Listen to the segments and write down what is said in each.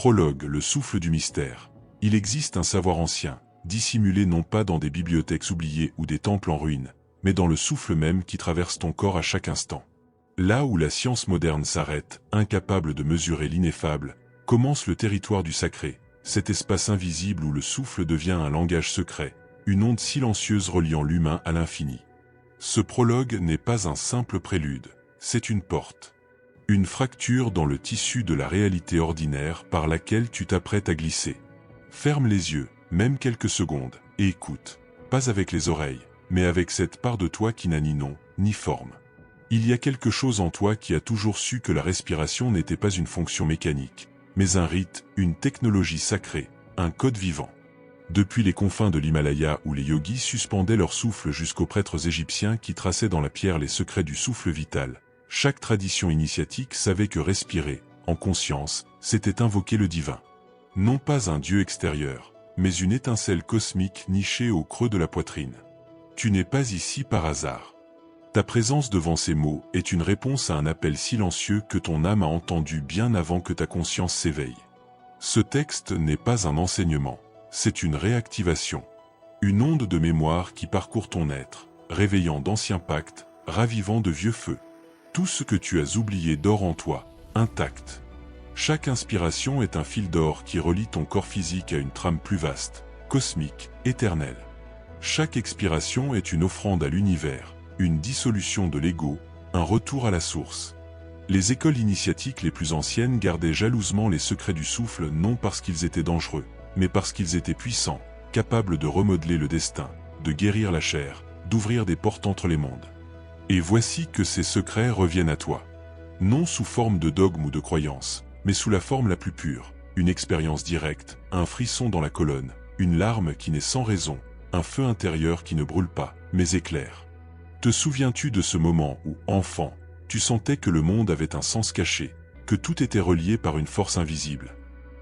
Prologue, le souffle du mystère. Il existe un savoir ancien, dissimulé non pas dans des bibliothèques oubliées ou des temples en ruine, mais dans le souffle même qui traverse ton corps à chaque instant. Là où la science moderne s'arrête, incapable de mesurer l'ineffable, commence le territoire du sacré, cet espace invisible où le souffle devient un langage secret, une onde silencieuse reliant l'humain à l'infini. Ce prologue n'est pas un simple prélude, c'est une porte. Une fracture dans le tissu de la réalité ordinaire par laquelle tu t'apprêtes à glisser. Ferme les yeux, même quelques secondes, et écoute, pas avec les oreilles, mais avec cette part de toi qui n'a ni nom, ni forme. Il y a quelque chose en toi qui a toujours su que la respiration n'était pas une fonction mécanique, mais un rite, une technologie sacrée, un code vivant. Depuis les confins de l'Himalaya où les yogis suspendaient leur souffle jusqu'aux prêtres égyptiens qui traçaient dans la pierre les secrets du souffle vital, chaque tradition initiatique savait que respirer, en conscience, c'était invoquer le divin. Non pas un dieu extérieur, mais une étincelle cosmique nichée au creux de la poitrine. Tu n'es pas ici par hasard. Ta présence devant ces mots est une réponse à un appel silencieux que ton âme a entendu bien avant que ta conscience s'éveille. Ce texte n'est pas un enseignement, c'est une réactivation. Une onde de mémoire qui parcourt ton être, réveillant d'anciens pactes, ravivant de vieux feux. Tout ce que tu as oublié dort en toi, intact. Chaque inspiration est un fil d'or qui relie ton corps physique à une trame plus vaste, cosmique, éternelle. Chaque expiration est une offrande à l'univers, une dissolution de l'ego, un retour à la source. Les écoles initiatiques les plus anciennes gardaient jalousement les secrets du souffle non parce qu'ils étaient dangereux, mais parce qu'ils étaient puissants, capables de remodeler le destin, de guérir la chair, d'ouvrir des portes entre les mondes. Et voici que ces secrets reviennent à toi. Non sous forme de dogme ou de croyance, mais sous la forme la plus pure, une expérience directe, un frisson dans la colonne, une larme qui n'est sans raison, un feu intérieur qui ne brûle pas, mais éclaire. Te souviens-tu de ce moment où, enfant, tu sentais que le monde avait un sens caché, que tout était relié par une force invisible?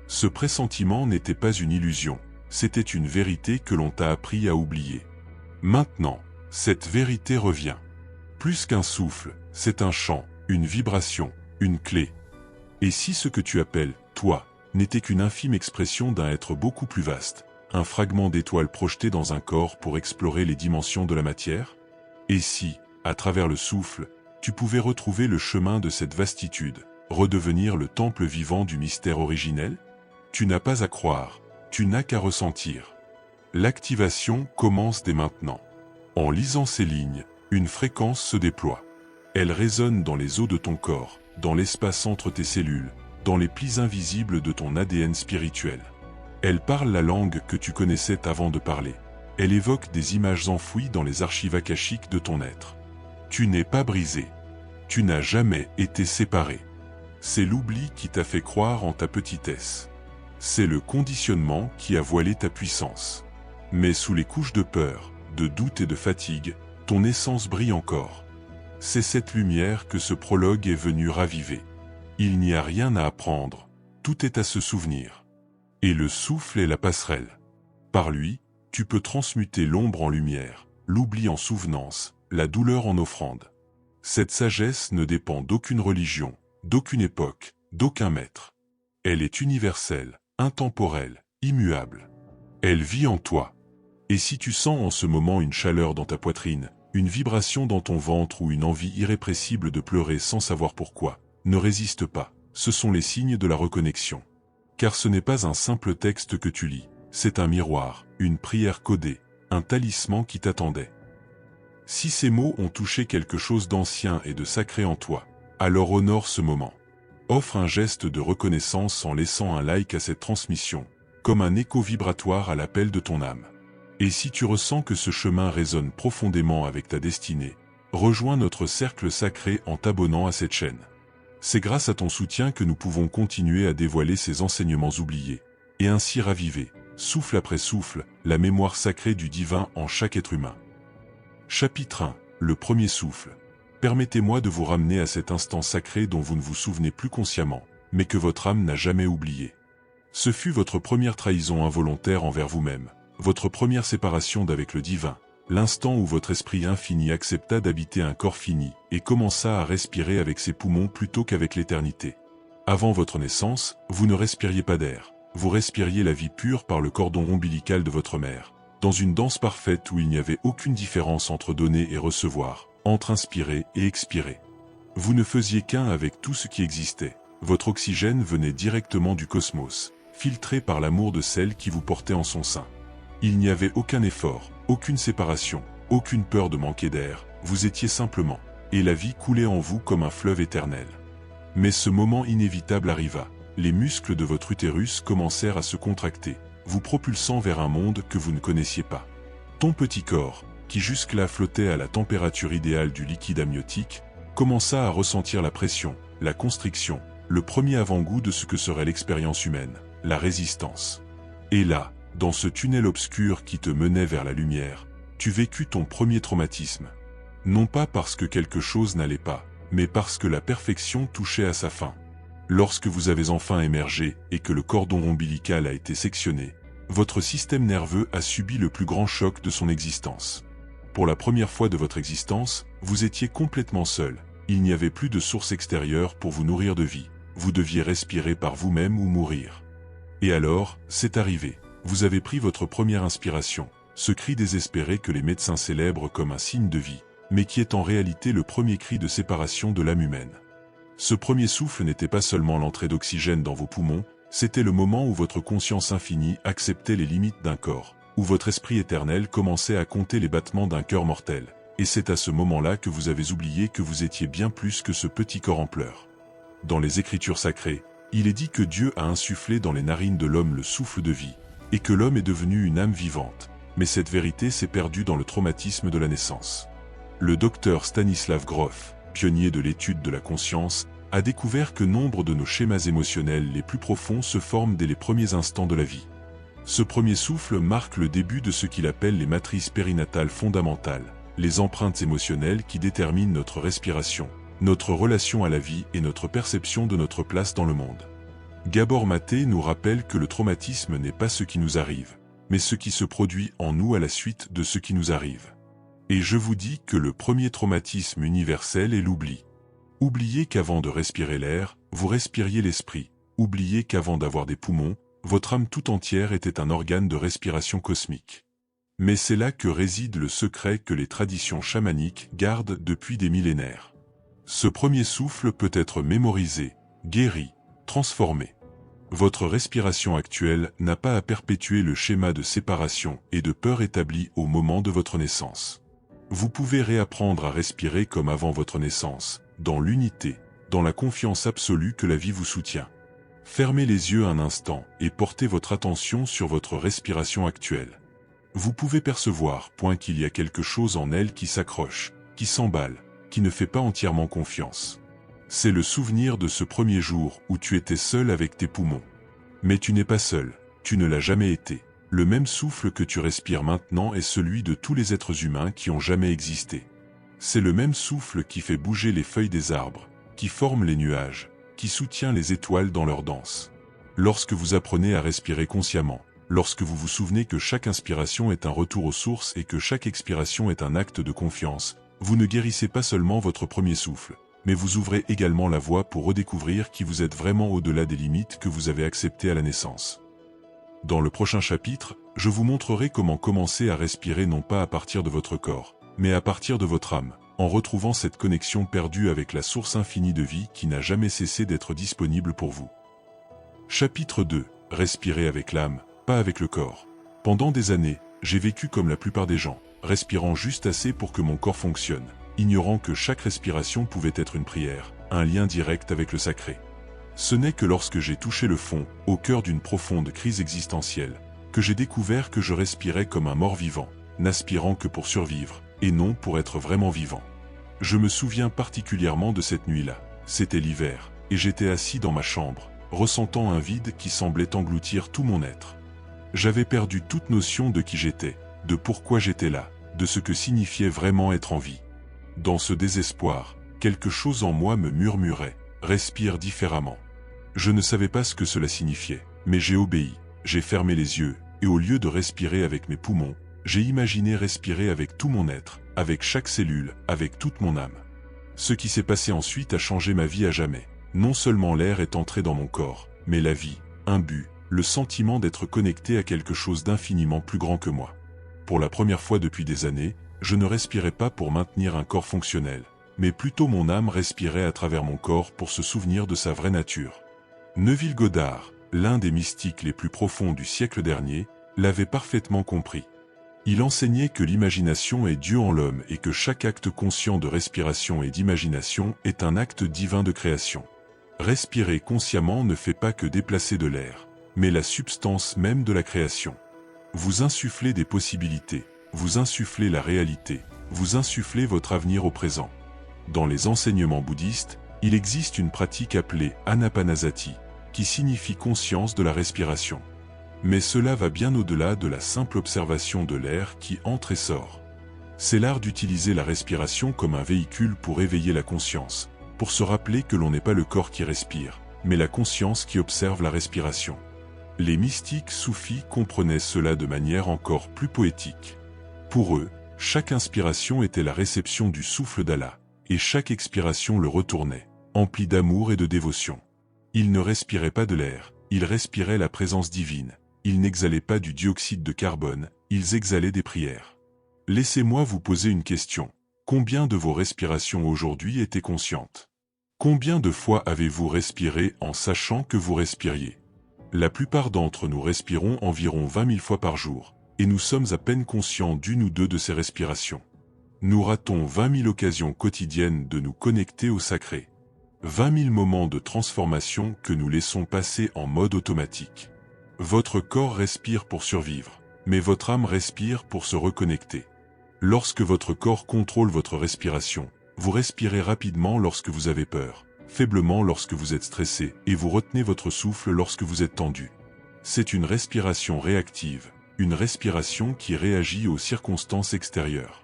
Ce pressentiment n'était pas une illusion, c'était une vérité que l'on t'a appris à oublier. Maintenant, cette vérité revient. Plus qu'un souffle, c'est un chant, une vibration, une clé. Et si ce que tu appelles « toi » n'était qu'une infime expression d'un être beaucoup plus vaste, un fragment d'étoile projeté dans un corps pour explorer les dimensions de la matière? Et si, à travers le souffle, tu pouvais retrouver le chemin de cette vastitude, redevenir le temple vivant du mystère originel? Tu n'as pas à croire, tu n'as qu'à ressentir. L'activation commence dès maintenant. En lisant ces lignes, une fréquence se déploie. Elle résonne dans les os de ton corps, dans l'espace entre tes cellules, dans les plis invisibles de ton ADN spirituel. Elle parle la langue que tu connaissais avant de parler. Elle évoque des images enfouies dans les archives akashiques de ton être. Tu n'es pas brisé. Tu n'as jamais été séparé. C'est l'oubli qui t'a fait croire en ta petitesse. C'est le conditionnement qui a voilé ta puissance. Mais sous les couches de peur, de doute et de fatigue, ton essence brille encore. C'est cette lumière que ce prologue est venu raviver. Il n'y a rien à apprendre, tout est à se souvenir. Et le souffle est la passerelle. Par lui, tu peux transmuter l'ombre en lumière, l'oubli en souvenance, la douleur en offrande. Cette sagesse ne dépend d'aucune religion, d'aucune époque, d'aucun maître. Elle est universelle, intemporelle, immuable. Elle vit en toi. Et si tu sens en ce moment une chaleur dans ta poitrine, une vibration dans ton ventre ou une envie irrépressible de pleurer sans savoir pourquoi, ne résiste pas, ce sont les signes de la reconnexion. Car ce n'est pas un simple texte que tu lis, c'est un miroir, une prière codée, un talisman qui t'attendait. Si ces mots ont touché quelque chose d'ancien et de sacré en toi, alors honore ce moment. Offre un geste de reconnaissance en laissant un like à cette transmission, comme un écho vibratoire à l'appel de ton âme. Et si tu ressens que ce chemin résonne profondément avec ta destinée, rejoins notre cercle sacré en t'abonnant à cette chaîne. C'est grâce à ton soutien que nous pouvons continuer à dévoiler ces enseignements oubliés, et ainsi raviver, souffle après souffle, la mémoire sacrée du divin en chaque être humain. Chapitre 1. Le premier souffle. Permettez-moi de vous ramener à cet instant sacré dont vous ne vous souvenez plus consciemment, mais que votre âme n'a jamais oublié. Ce fut votre première trahison involontaire envers vous-même, votre première séparation d'avec le divin, l'instant où votre esprit infini accepta d'habiter un corps fini et commença à respirer avec ses poumons plutôt qu'avec l'éternité. Avant votre naissance, vous ne respiriez pas d'air. Vous respiriez la vie pure par le cordon ombilical de votre mère, dans une danse parfaite où il n'y avait aucune différence entre donner et recevoir, entre inspirer et expirer. Vous ne faisiez qu'un avec tout ce qui existait. Votre oxygène venait directement du cosmos, filtré par l'amour de celle qui vous portait en son sein. Il n'y avait aucun effort, aucune séparation, aucune peur de manquer d'air, vous étiez simplement, et la vie coulait en vous comme un fleuve éternel. Mais ce moment inévitable arriva. Les muscles de votre utérus commencèrent à se contracter, vous propulsant vers un monde que vous ne connaissiez pas. Ton petit corps, qui jusque-là flottait à la température idéale du liquide amniotique, commença à ressentir la pression, la constriction, le premier avant-goût de ce que serait l'expérience humaine, la résistance. Et là, dans ce tunnel obscur qui te menait vers la lumière, tu vécus ton premier traumatisme. Non pas parce que quelque chose n'allait pas, mais parce que la perfection touchait à sa fin. Lorsque vous avez enfin émergé et que le cordon ombilical a été sectionné, votre système nerveux a subi le plus grand choc de son existence. Pour la première fois de votre existence, vous étiez complètement seul. Il n'y avait plus de source extérieure pour vous nourrir de vie. Vous deviez respirer par vous-même ou mourir. Et alors, c'est arrivé. Vous avez pris votre première inspiration, ce cri désespéré que les médecins célèbrent comme un signe de vie, mais qui est en réalité le premier cri de séparation de l'âme humaine. Ce premier souffle n'était pas seulement l'entrée d'oxygène dans vos poumons, c'était le moment où votre conscience infinie acceptait les limites d'un corps, où votre esprit éternel commençait à compter les battements d'un cœur mortel. Et c'est à ce moment-là que vous avez oublié que vous étiez bien plus que ce petit corps en pleurs. Dans les Écritures sacrées, il est dit que Dieu a insufflé dans les narines de l'homme le souffle de vie, et que l'homme est devenu une âme vivante. Mais cette vérité s'est perdue dans le traumatisme de la naissance. Le docteur Stanislav Grof, pionnier de l'étude de la conscience, a découvert que nombre de nos schémas émotionnels les plus profonds se forment dès les premiers instants de la vie. Ce premier souffle marque le début de ce qu'il appelle les matrices périnatales fondamentales, les empreintes émotionnelles qui déterminent notre respiration, notre relation à la vie et notre perception de notre place dans le monde. Gabor Maté nous rappelle que le traumatisme n'est pas ce qui nous arrive, mais ce qui se produit en nous à la suite de ce qui nous arrive. Et je vous dis que le premier traumatisme universel est l'oubli. Oubliez qu'avant de respirer l'air, vous respiriez l'esprit. Oubliez qu'avant d'avoir des poumons, votre âme tout entière était un organe de respiration cosmique. Mais c'est là que réside le secret que les traditions chamaniques gardent depuis des millénaires. Ce premier souffle peut être mémorisé, guéri, transformé. Votre respiration actuelle n'a pas à perpétuer le schéma de séparation et de peur établi au moment de votre naissance. Vous pouvez réapprendre à respirer comme avant votre naissance, dans l'unité, dans la confiance absolue que la vie vous soutient. Fermez les yeux un instant et portez votre attention sur votre respiration actuelle. Vous pouvez percevoir qu'il y a quelque chose en elle qui s'accroche, qui s'emballe, qui ne fait pas entièrement confiance. C'est le souvenir de ce premier jour où tu étais seul avec tes poumons. Mais tu n'es pas seul, tu ne l'as jamais été. Le même souffle que tu respires maintenant est celui de tous les êtres humains qui ont jamais existé. C'est le même souffle qui fait bouger les feuilles des arbres, qui forme les nuages, qui soutient les étoiles dans leur danse. Lorsque vous apprenez à respirer consciemment, lorsque vous vous souvenez que chaque inspiration est un retour aux sources et que chaque expiration est un acte de confiance, vous ne guérissez pas seulement votre premier souffle, mais vous ouvrez également la voie pour redécouvrir qui vous êtes vraiment au-delà des limites que vous avez acceptées à la naissance. Dans le prochain chapitre, je vous montrerai comment commencer à respirer non pas à partir de votre corps, mais à partir de votre âme, en retrouvant cette connexion perdue avec la source infinie de vie qui n'a jamais cessé d'être disponible pour vous. Chapitre 2. Respirer avec l'âme, pas avec le corps. Pendant des années, j'ai vécu comme la plupart des gens, respirant juste assez pour que mon corps fonctionne, ignorant que chaque respiration pouvait être une prière, un lien direct avec le sacré. Ce n'est que lorsque j'ai touché le fond, au cœur d'une profonde crise existentielle, que j'ai découvert que je respirais comme un mort-vivant, n'aspirant que pour survivre, et non pour être vraiment vivant. Je me souviens particulièrement de cette nuit-là. C'était l'hiver, et j'étais assis dans ma chambre, ressentant un vide qui semblait engloutir tout mon être. J'avais perdu toute notion de qui j'étais, de pourquoi j'étais là, de ce que signifiait vraiment être en vie. Dans ce désespoir, quelque chose en moi me murmurait « Respire différemment ». Je ne savais pas ce que cela signifiait, mais j'ai obéi, j'ai fermé les yeux, et au lieu de respirer avec mes poumons, j'ai imaginé respirer avec tout mon être, avec chaque cellule, avec toute mon âme. Ce qui s'est passé ensuite a changé ma vie à jamais. Non seulement l'air est entré dans mon corps, mais la vie, un but, le sentiment d'être connecté à quelque chose d'infiniment plus grand que moi. Pour la première fois depuis des années, je ne respirais pas pour maintenir un corps fonctionnel, mais plutôt mon âme respirait à travers mon corps pour se souvenir de sa vraie nature. Neville Goddard, l'un des mystiques les plus profonds du siècle dernier, l'avait parfaitement compris. Il enseignait que l'imagination est Dieu en l'homme et que chaque acte conscient de respiration et d'imagination est un acte divin de création. Respirer consciemment ne fait pas que déplacer de l'air, mais la substance même de la création. Vous insufflez des possibilités, vous insufflez la réalité, vous insufflez votre avenir au présent. Dans les enseignements bouddhistes, il existe une pratique appelée Anapanasati, qui signifie conscience de la respiration. Mais cela va bien au-delà de la simple observation de l'air qui entre et sort. C'est l'art d'utiliser la respiration comme un véhicule pour éveiller la conscience, pour se rappeler que l'on n'est pas le corps qui respire, mais la conscience qui observe la respiration. Les mystiques soufis comprenaient cela de manière encore plus poétique. Pour eux, chaque inspiration était la réception du souffle d'Allah, et chaque expiration le retournait, empli d'amour et de dévotion. Ils ne respiraient pas de l'air, ils respiraient la présence divine. Ils n'exhalaient pas du dioxyde de carbone, ils exhalaient des prières. Laissez-moi vous poser une question. Combien de vos respirations aujourd'hui étaient conscientes? Combien de fois avez-vous respiré en sachant que vous respiriez? La plupart d'entre nous respirons environ 20 000 fois par jour, et nous sommes à peine conscients d'une ou deux de ces respirations. Nous ratons 20 000 occasions quotidiennes de nous connecter au sacré. 20 000 moments de transformation que nous laissons passer en mode automatique. Votre corps respire pour survivre, mais votre âme respire pour se reconnecter. Lorsque votre corps contrôle votre respiration, vous respirez rapidement lorsque vous avez peur, faiblement lorsque vous êtes stressé, et vous retenez votre souffle lorsque vous êtes tendu. C'est une respiration réactive, une respiration qui réagit aux circonstances extérieures.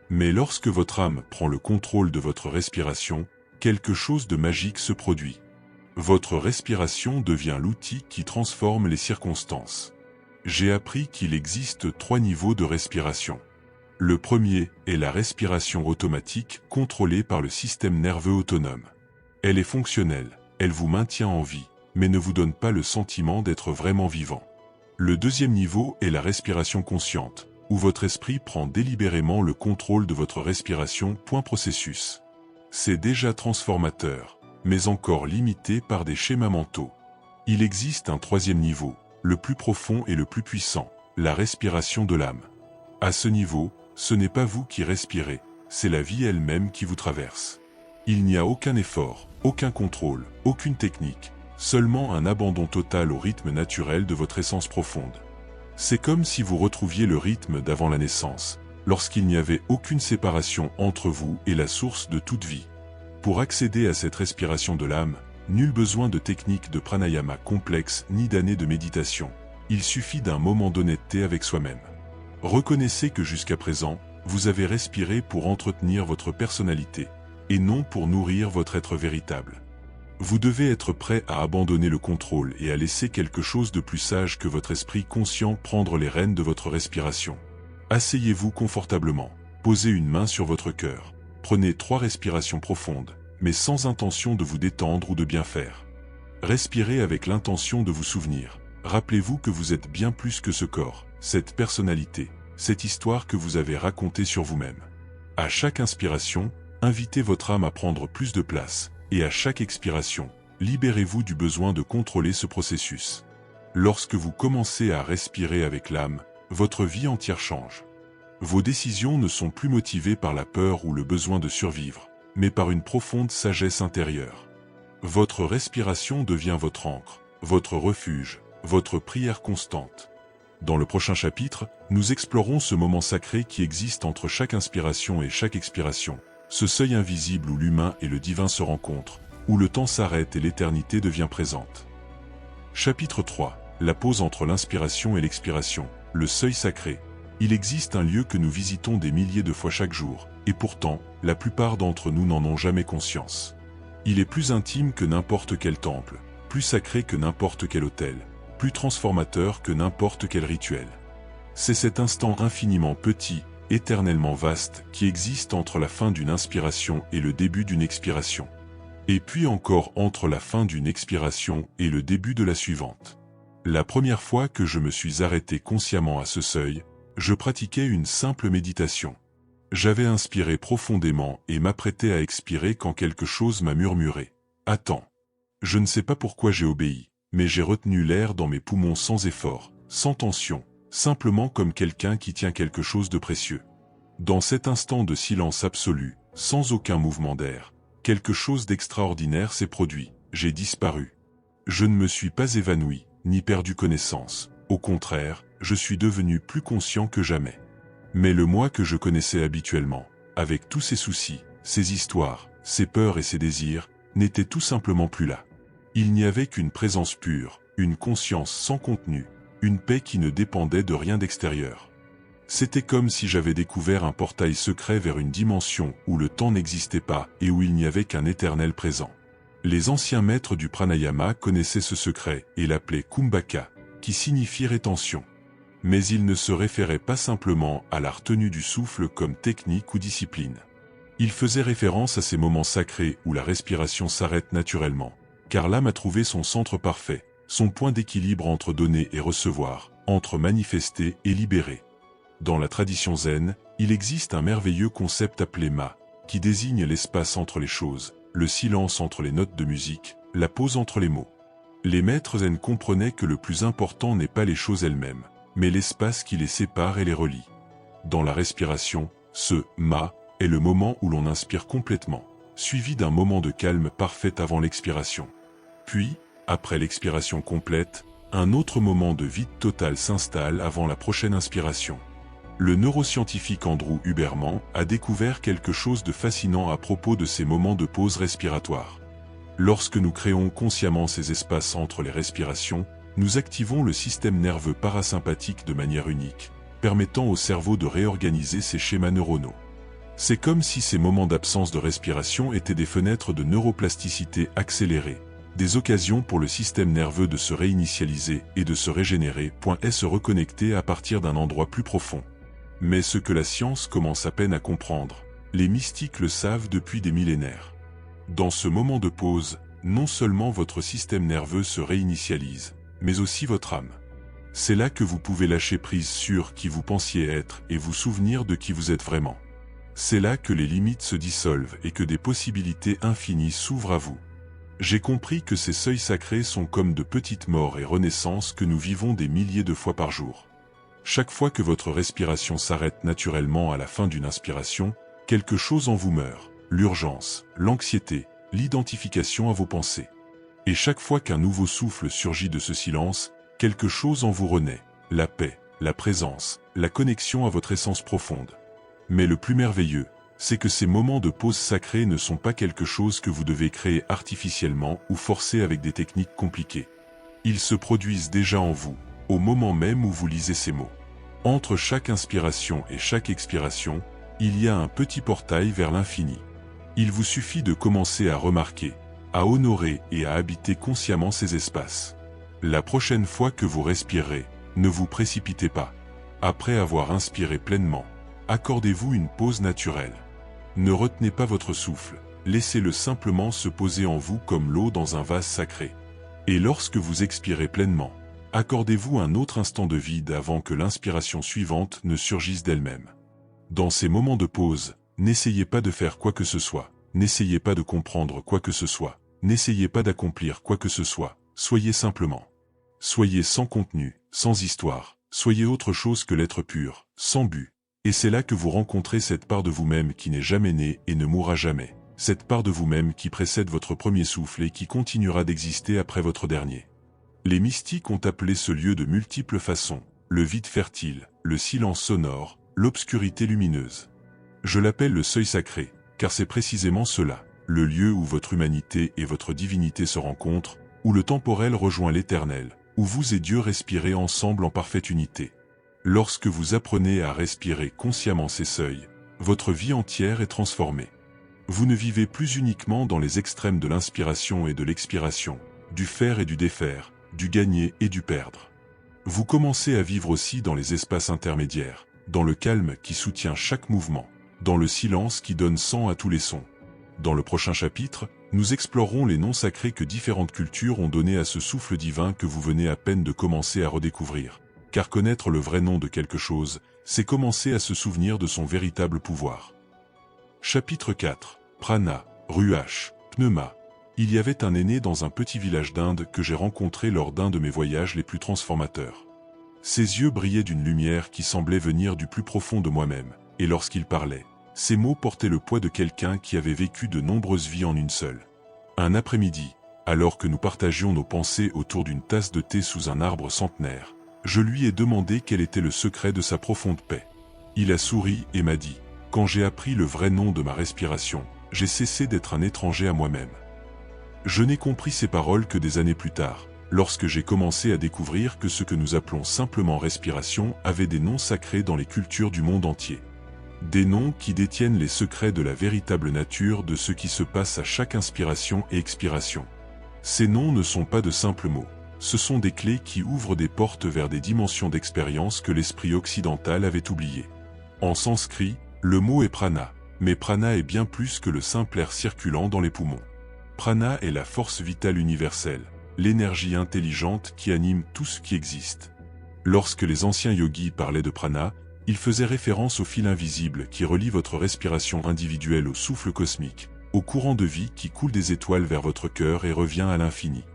Mais lorsque votre âme prend le contrôle de votre respiration, quelque chose de magique se produit. Votre respiration devient l'outil qui transforme les circonstances. J'ai appris qu'il existe 3 niveaux de respiration. Le premier est la respiration automatique contrôlée par le système nerveux autonome. Elle est fonctionnelle, elle vous maintient en vie, mais ne vous donne pas le sentiment d'être vraiment vivant. Le deuxième niveau est la respiration consciente, où votre esprit prend délibérément le contrôle de votre respiration. Processus. C'est déjà transformateur, mais encore limité par des schémas mentaux. Il existe un troisième niveau, le plus profond et le plus puissant, la respiration de l'âme. À ce niveau, ce n'est pas vous qui respirez, c'est la vie elle-même qui vous traverse. Il n'y a aucun effort, aucun contrôle, aucune technique, seulement un abandon total au rythme naturel de votre essence profonde. C'est comme si vous retrouviez le rythme d'avant la naissance, lorsqu'il n'y avait aucune séparation entre vous et la source de toute vie. Pour accéder à cette respiration de l'âme, nul besoin de techniques de pranayama complexes ni d'années de méditation. Il suffit d'un moment d'honnêteté avec soi-même. Reconnaissez que jusqu'à présent, vous avez respiré pour entretenir votre personnalité, et non pour nourrir votre être véritable. Vous devez être prêt à abandonner le contrôle et à laisser quelque chose de plus sage que votre esprit conscient prendre les rênes de votre respiration. Asseyez-vous confortablement, posez une main sur votre cœur. Prenez 3 respirations profondes, mais sans intention de vous détendre ou de bien faire. Respirez avec l'intention de vous souvenir. Rappelez-vous que vous êtes bien plus que ce corps, cette personnalité, cette histoire que vous avez racontée sur vous-même. À chaque inspiration, invitez votre âme à prendre plus de place, et à chaque expiration, libérez-vous du besoin de contrôler ce processus. Lorsque vous commencez à respirer avec l'âme, votre vie entière change. Vos décisions ne sont plus motivées par la peur ou le besoin de survivre, mais par une profonde sagesse intérieure. Votre respiration devient votre ancre, votre refuge, votre prière constante. Dans le prochain chapitre, nous explorons ce moment sacré qui existe entre chaque inspiration et chaque expiration, ce seuil invisible où l'humain et le divin se rencontrent, où le temps s'arrête et l'éternité devient présente. Chapitre 3. La pause entre l'inspiration et l'expiration, le seuil sacré. Il existe un lieu que nous visitons des milliers de fois chaque jour, et pourtant, la plupart d'entre nous n'en ont jamais conscience. Il est plus intime que n'importe quel temple, plus sacré que n'importe quel autel, plus transformateur que n'importe quel rituel. C'est cet instant infiniment petit, éternellement vaste, qui existe entre la fin d'une inspiration et le début d'une expiration. Et puis encore entre la fin d'une expiration et le début de la suivante. La première fois que je me suis arrêté consciemment à ce seuil, je pratiquais une simple méditation. J'avais inspiré profondément et m'apprêtais à expirer quand quelque chose m'a murmuré. « Attends. » Je ne sais pas pourquoi j'ai obéi, mais j'ai retenu l'air dans mes poumons sans effort, sans tension, simplement comme quelqu'un qui tient quelque chose de précieux. Dans cet instant de silence absolu, sans aucun mouvement d'air, quelque chose d'extraordinaire s'est produit, j'ai disparu. Je ne me suis pas évanoui, ni perdu connaissance. Au contraire, je suis devenu plus conscient que jamais. Mais le moi que je connaissais habituellement, avec tous ses soucis, ses histoires, ses peurs et ses désirs, n'était tout simplement plus là. Il n'y avait qu'une présence pure, une conscience sans contenu, une paix qui ne dépendait de rien d'extérieur. C'était comme si j'avais découvert un portail secret vers une dimension où le temps n'existait pas et où il n'y avait qu'un éternel présent. Les anciens maîtres du pranayama connaissaient ce secret et l'appelaient kumbhaka, qui signifie rétention. Mais ils ne se référaient pas simplement à la retenue du souffle comme technique ou discipline. Ils faisaient référence à ces moments sacrés où la respiration s'arrête naturellement, car l'âme a trouvé son centre parfait, son point d'équilibre entre donner et recevoir, entre manifester et libérer. Dans la tradition zen, il existe un merveilleux concept appelé ma, qui désigne l'espace entre les choses, le silence entre les notes de musique, la pause entre les mots. Les maîtres zen comprenaient que le plus important n'est pas les choses elles-mêmes, mais l'espace qui les sépare et les relie. Dans la respiration, ce « ma » est le moment où l'on inspire complètement, suivi d'un moment de calme parfait avant l'expiration. Puis, après l'expiration complète, un autre moment de vide total s'installe avant la prochaine inspiration. Le neuroscientifique Andrew Huberman a découvert quelque chose de fascinant à propos de ces moments de pause respiratoire. Lorsque nous créons consciemment ces espaces entre les respirations, nous activons le système nerveux parasympathique de manière unique, permettant au cerveau de réorganiser ses schémas neuronaux. C'est comme si ces moments d'absence de respiration étaient des fenêtres de neuroplasticité accélérée, des occasions pour le système nerveux de se réinitialiser et de se régénérer, et se reconnecter à partir d'un endroit plus profond. Mais ce que la science commence à peine à comprendre, les mystiques le savent depuis des millénaires. Dans ce moment de pause, non seulement votre système nerveux se réinitialise, mais aussi votre âme. C'est là que vous pouvez lâcher prise sur qui vous pensiez être et vous souvenir de qui vous êtes vraiment. C'est là que les limites se dissolvent et que des possibilités infinies s'ouvrent à vous. J'ai compris que ces seuils sacrés sont comme de petites morts et renaissances que nous vivons des milliers de fois par jour. Chaque fois que votre respiration s'arrête naturellement à la fin d'une inspiration, quelque chose en vous meurt, l'urgence, l'anxiété, l'identification à vos pensées. Et chaque fois qu'un nouveau souffle surgit de ce silence, quelque chose en vous renaît, la paix, la présence, la connexion à votre essence profonde. Mais le plus merveilleux, c'est que ces moments de pause sacrée ne sont pas quelque chose que vous devez créer artificiellement ou forcer avec des techniques compliquées. Ils se produisent déjà en vous, au moment même où vous lisez ces mots. Entre chaque inspiration et chaque expiration, il y a un petit portail vers l'infini. Il vous suffit de commencer à remarquer, à honorer et à habiter consciemment ces espaces. La prochaine fois que vous respirerez, ne vous précipitez pas. Après avoir inspiré pleinement, accordez-vous une pause naturelle. Ne retenez pas votre souffle, laissez-le simplement se poser en vous comme l'eau dans un vase sacré. Et lorsque vous expirez pleinement, accordez-vous un autre instant de vide avant que l'inspiration suivante ne surgisse d'elle-même. Dans ces moments de pause, n'essayez pas de faire quoi que ce soit, n'essayez pas de comprendre quoi que ce soit, n'essayez pas d'accomplir quoi que ce soit, soyez simplement. Soyez sans contenu, sans histoire, soyez autre chose que l'être pur, sans but. Et c'est là que vous rencontrez cette part de vous-même qui n'est jamais née et ne mourra jamais, cette part de vous-même qui précède votre premier souffle et qui continuera d'exister après votre dernier. Les mystiques ont appelé ce lieu de multiples façons, le vide fertile, le silence sonore, l'obscurité lumineuse. Je l'appelle le seuil sacré, car c'est précisément cela, le lieu où votre humanité et votre divinité se rencontrent, où le temporel rejoint l'éternel, où vous et Dieu respirez ensemble en parfaite unité. Lorsque vous apprenez à respirer consciemment ces seuils, votre vie entière est transformée. Vous ne vivez plus uniquement dans les extrêmes de l'inspiration et de l'expiration, du faire et du défaire, du gagner et du perdre. Vous commencez à vivre aussi dans les espaces intermédiaires, dans le calme qui soutient chaque mouvement, dans le silence qui donne sang à tous les sons. Dans le prochain chapitre, nous explorerons les noms sacrés que différentes cultures ont donnés à ce souffle divin que vous venez à peine de commencer à redécouvrir. Car connaître le vrai nom de quelque chose, c'est commencer à se souvenir de son véritable pouvoir. Chapitre 4. Prana, Ruach, Pneuma. Il y avait un aîné dans un petit village d'Inde que j'ai rencontré lors d'un de mes voyages les plus transformateurs. Ses yeux brillaient d'une lumière qui semblait venir du plus profond de moi-même, et lorsqu'il parlait, ses mots portaient le poids de quelqu'un qui avait vécu de nombreuses vies en une seule. Un après-midi, alors que nous partagions nos pensées autour d'une tasse de thé sous un arbre centenaire, je lui ai demandé quel était le secret de sa profonde paix. Il a souri et m'a dit, « Quand j'ai appris le vrai nom de ma respiration, j'ai cessé d'être un étranger à moi-même. » Je n'ai compris ces paroles que des années plus tard, lorsque j'ai commencé à découvrir que ce que nous appelons simplement respiration avait des noms sacrés dans les cultures du monde entier. Des noms qui détiennent les secrets de la véritable nature de ce qui se passe à chaque inspiration et expiration. Ces noms ne sont pas de simples mots, ce sont des clés qui ouvrent des portes vers des dimensions d'expérience que l'esprit occidental avait oubliées. En sanskrit, le mot est prana, mais prana est bien plus que le simple air circulant dans les poumons. Prana est la force vitale universelle, l'énergie intelligente qui anime tout ce qui existe. Lorsque les anciens yogis parlaient de prana, ils faisaient référence au fil invisible qui relie votre respiration individuelle au souffle cosmique, au courant de vie qui coule des étoiles vers votre cœur et revient à l'infini.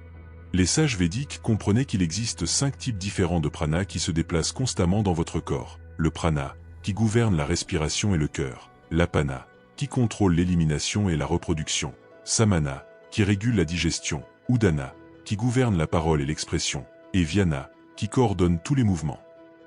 Les sages védiques comprenaient qu'il existe 5 types différents de prana qui se déplacent constamment dans votre corps. Le prana, qui gouverne la respiration et le cœur. L'apana, qui contrôle l'élimination et la reproduction. Samana, qui régule la digestion. Udana, qui gouverne la parole et l'expression. Et Vyana, qui coordonne tous les mouvements.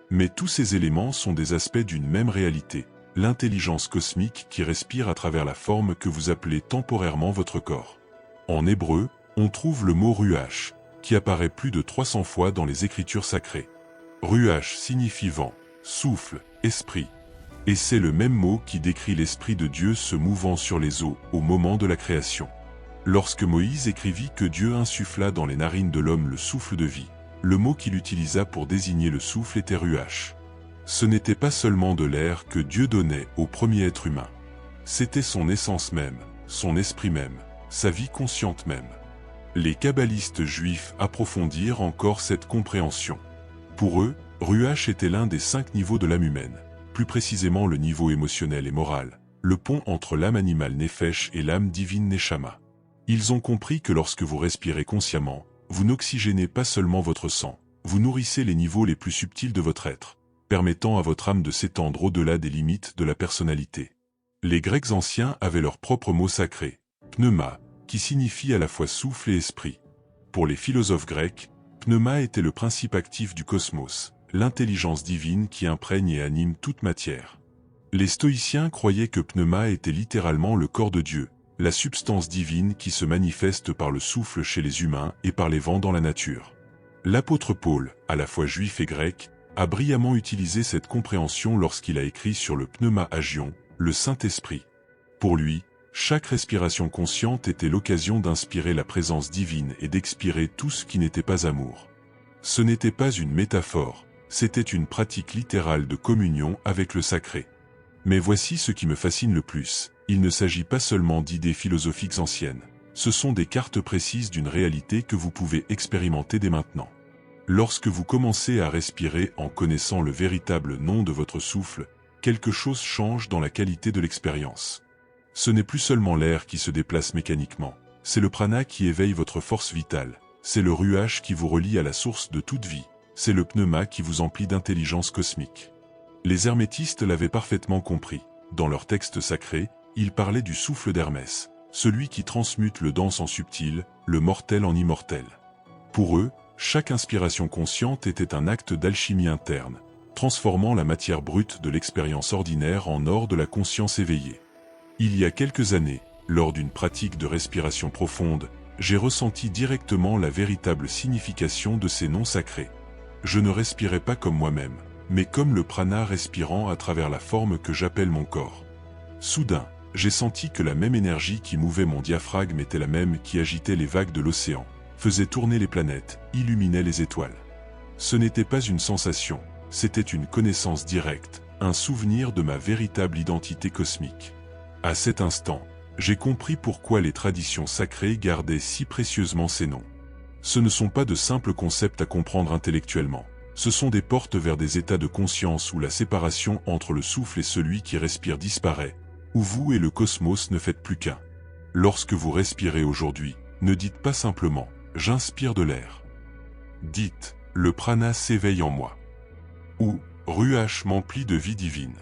Mais tous ces éléments sont des aspects d'une même réalité, l'intelligence cosmique qui respire à travers la forme que vous appelez temporairement votre corps. En hébreu, on trouve le mot ruach, qui apparaît plus de 300 fois dans les écritures sacrées. Ruach signifie vent, souffle, esprit. Et c'est le même mot qui décrit l'Esprit de Dieu se mouvant sur les eaux au moment de la création. Lorsque Moïse écrivit que Dieu insuffla dans les narines de l'homme le souffle de vie, le mot qu'il utilisa pour désigner le souffle était ruach. Ce n'était pas seulement de l'air que Dieu donnait au premier être humain. C'était son essence même, son esprit même, sa vie consciente même. Les kabbalistes juifs approfondirent encore cette compréhension. Pour eux, ruach était l'un des 5 niveaux de l'âme humaine, plus précisément le niveau émotionnel et moral, le pont entre l'âme animale nefesh et l'âme divine neshama. Ils ont compris que lorsque vous respirez consciemment, vous n'oxygénez pas seulement votre sang, vous nourrissez les niveaux les plus subtils de votre être, permettant à votre âme de s'étendre au-delà des limites de la personnalité. Les Grecs anciens avaient leur propre mot sacré, pneuma, qui signifie à la fois souffle et esprit. Pour les philosophes grecs, pneuma était le principe actif du cosmos, l'intelligence divine qui imprègne et anime toute matière. Les stoïciens croyaient que pneuma était littéralement le corps de Dieu, la substance divine qui se manifeste par le souffle chez les humains et par les vents dans la nature. L'apôtre Paul, à la fois juif et grec, a brillamment utilisé cette compréhension lorsqu'il a écrit sur le pneuma agion, le Saint-Esprit. Pour lui, chaque respiration consciente était l'occasion d'inspirer la présence divine et d'expirer tout ce qui n'était pas amour. Ce n'était pas une métaphore, c'était une pratique littérale de communion avec le sacré. Mais voici ce qui me fascine le plus. Il ne s'agit pas seulement d'idées philosophiques anciennes, ce sont des cartes précises d'une réalité que vous pouvez expérimenter dès maintenant. Lorsque vous commencez à respirer en connaissant le véritable nom de votre souffle, quelque chose change dans la qualité de l'expérience. Ce n'est plus seulement l'air qui se déplace mécaniquement, c'est le prana qui éveille votre force vitale, c'est le ruach qui vous relie à la source de toute vie, c'est le pneuma qui vous emplit d'intelligence cosmique. Les hermétistes l'avaient parfaitement compris. Dans leurs textes sacrés, ils parlaient du souffle d'Hermès, celui qui transmute le dense en subtil, le mortel en immortel. Pour eux, chaque inspiration consciente était un acte d'alchimie interne, transformant la matière brute de l'expérience ordinaire en or de la conscience éveillée. Il y a quelques années, lors d'une pratique de respiration profonde, j'ai ressenti directement la véritable signification de ces noms sacrés. Je ne respirais pas comme moi-même, mais comme le prana respirant à travers la forme que j'appelle mon corps. Soudain, j'ai senti que la même énergie qui mouvait mon diaphragme était la même qui agitait les vagues de l'océan, faisait tourner les planètes, illuminait les étoiles. Ce n'était pas une sensation, c'était une connaissance directe, un souvenir de ma véritable identité cosmique. À cet instant, j'ai compris pourquoi les traditions sacrées gardaient si précieusement ces noms. Ce ne sont pas de simples concepts à comprendre intellectuellement. Ce sont des portes vers des états de conscience où la séparation entre le souffle et celui qui respire disparaît, où vous et le cosmos ne faites plus qu'un. Lorsque vous respirez aujourd'hui, ne dites pas simplement « j'inspire de l'air ». Dites « le prana s'éveille en moi » ou « ruach m'emplit de vie divine »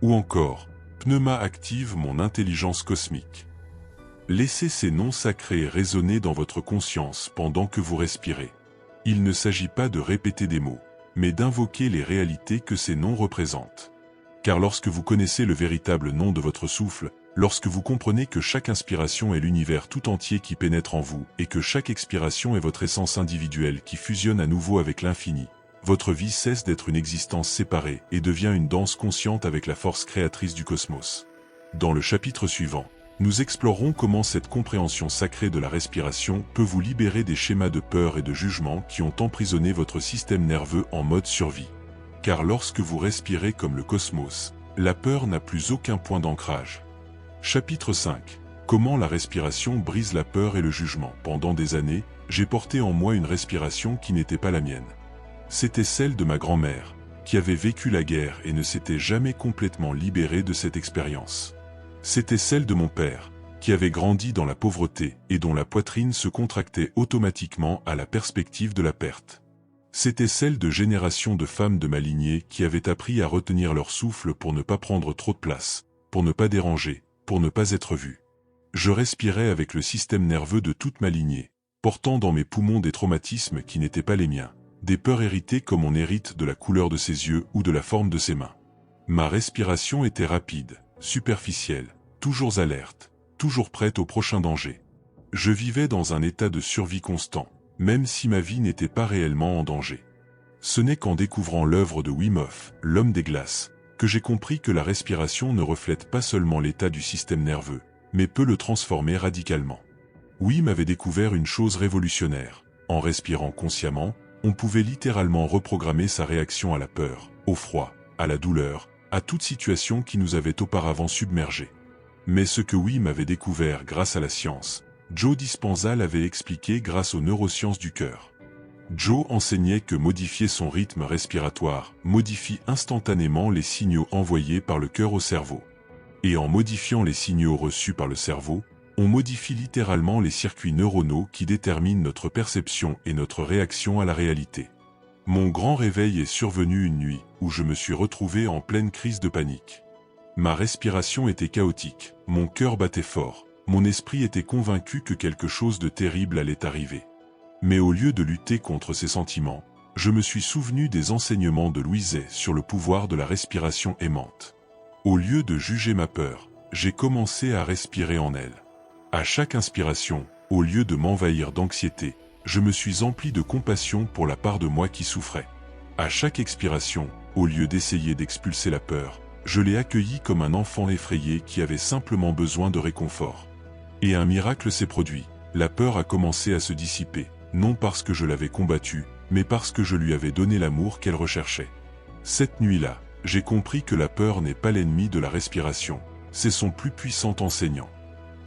ou encore « pneuma active mon intelligence cosmique ». Laissez ces noms sacrés résonner dans votre conscience pendant que vous respirez. Il ne s'agit pas de répéter des mots, mais d'invoquer les réalités que ces noms représentent. Car lorsque vous connaissez le véritable nom de votre souffle, lorsque vous comprenez que chaque inspiration est l'univers tout entier qui pénètre en vous et que chaque expiration est votre essence individuelle qui fusionne à nouveau avec l'infini, votre vie cesse d'être une existence séparée et devient une danse consciente avec la force créatrice du cosmos. Dans le chapitre suivant, nous explorerons comment cette compréhension sacrée de la respiration peut vous libérer des schémas de peur et de jugement qui ont emprisonné votre système nerveux en mode survie. Car lorsque vous respirez comme le cosmos, la peur n'a plus aucun point d'ancrage. Chapitre 5. Comment la respiration brise la peur et le jugement. Pendant des années, j'ai porté en moi une respiration qui n'était pas la mienne. C'était celle de ma grand-mère, qui avait vécu la guerre et ne s'était jamais complètement libérée de cette expérience. C'était celle de mon père, qui avait grandi dans la pauvreté et dont la poitrine se contractait automatiquement à la perspective de la perte. C'était celle de générations de femmes de ma lignée qui avaient appris à retenir leur souffle pour ne pas prendre trop de place, pour ne pas déranger, pour ne pas être vues. Je respirais avec le système nerveux de toute ma lignée, portant dans mes poumons des traumatismes qui n'étaient pas les miens, des peurs héritées comme on hérite de la couleur de ses yeux ou de la forme de ses mains. Ma respiration était rapide, superficielle, toujours alerte, toujours prête au prochain danger. Je vivais dans un état de survie constant, même si ma vie n'était pas réellement en danger. Ce n'est qu'en découvrant l'œuvre de Wim Hof, l'homme des glaces, que j'ai compris que la respiration ne reflète pas seulement l'état du système nerveux, mais peut le transformer radicalement. Wim avait découvert une chose révolutionnaire. En respirant consciemment, on pouvait littéralement reprogrammer sa réaction à la peur, au froid, à la douleur, à toute situation qui nous avait auparavant submergés. Mais ce que Wim avait découvert grâce à la science, Joe Dispenza l'avait expliqué grâce aux neurosciences du cœur. Joe enseignait que modifier son rythme respiratoire modifie instantanément les signaux envoyés par le cœur au cerveau. Et en modifiant les signaux reçus par le cerveau, on modifie littéralement les circuits neuronaux qui déterminent notre perception et notre réaction à la réalité. Mon grand réveil est survenu une nuit où je me suis retrouvé en pleine crise de panique. Ma respiration était chaotique, mon cœur battait fort, mon esprit était convaincu que quelque chose de terrible allait arriver. Mais au lieu de lutter contre ces sentiments, je me suis souvenu des enseignements de Louise Hay sur le pouvoir de la respiration aimante. Au lieu de juger ma peur, j'ai commencé à respirer en elle. À chaque inspiration, au lieu de m'envahir d'anxiété, je me suis empli de compassion pour la part de moi qui souffrait. À chaque expiration, au lieu d'essayer d'expulser la peur, je l'ai accueillie comme un enfant effrayé qui avait simplement besoin de réconfort. Et un miracle s'est produit. La peur a commencé à se dissiper, non parce que je l'avais combattue, mais parce que je lui avais donné l'amour qu'elle recherchait. Cette nuit-là, j'ai compris que la peur n'est pas l'ennemi de la respiration, c'est son plus puissant enseignant.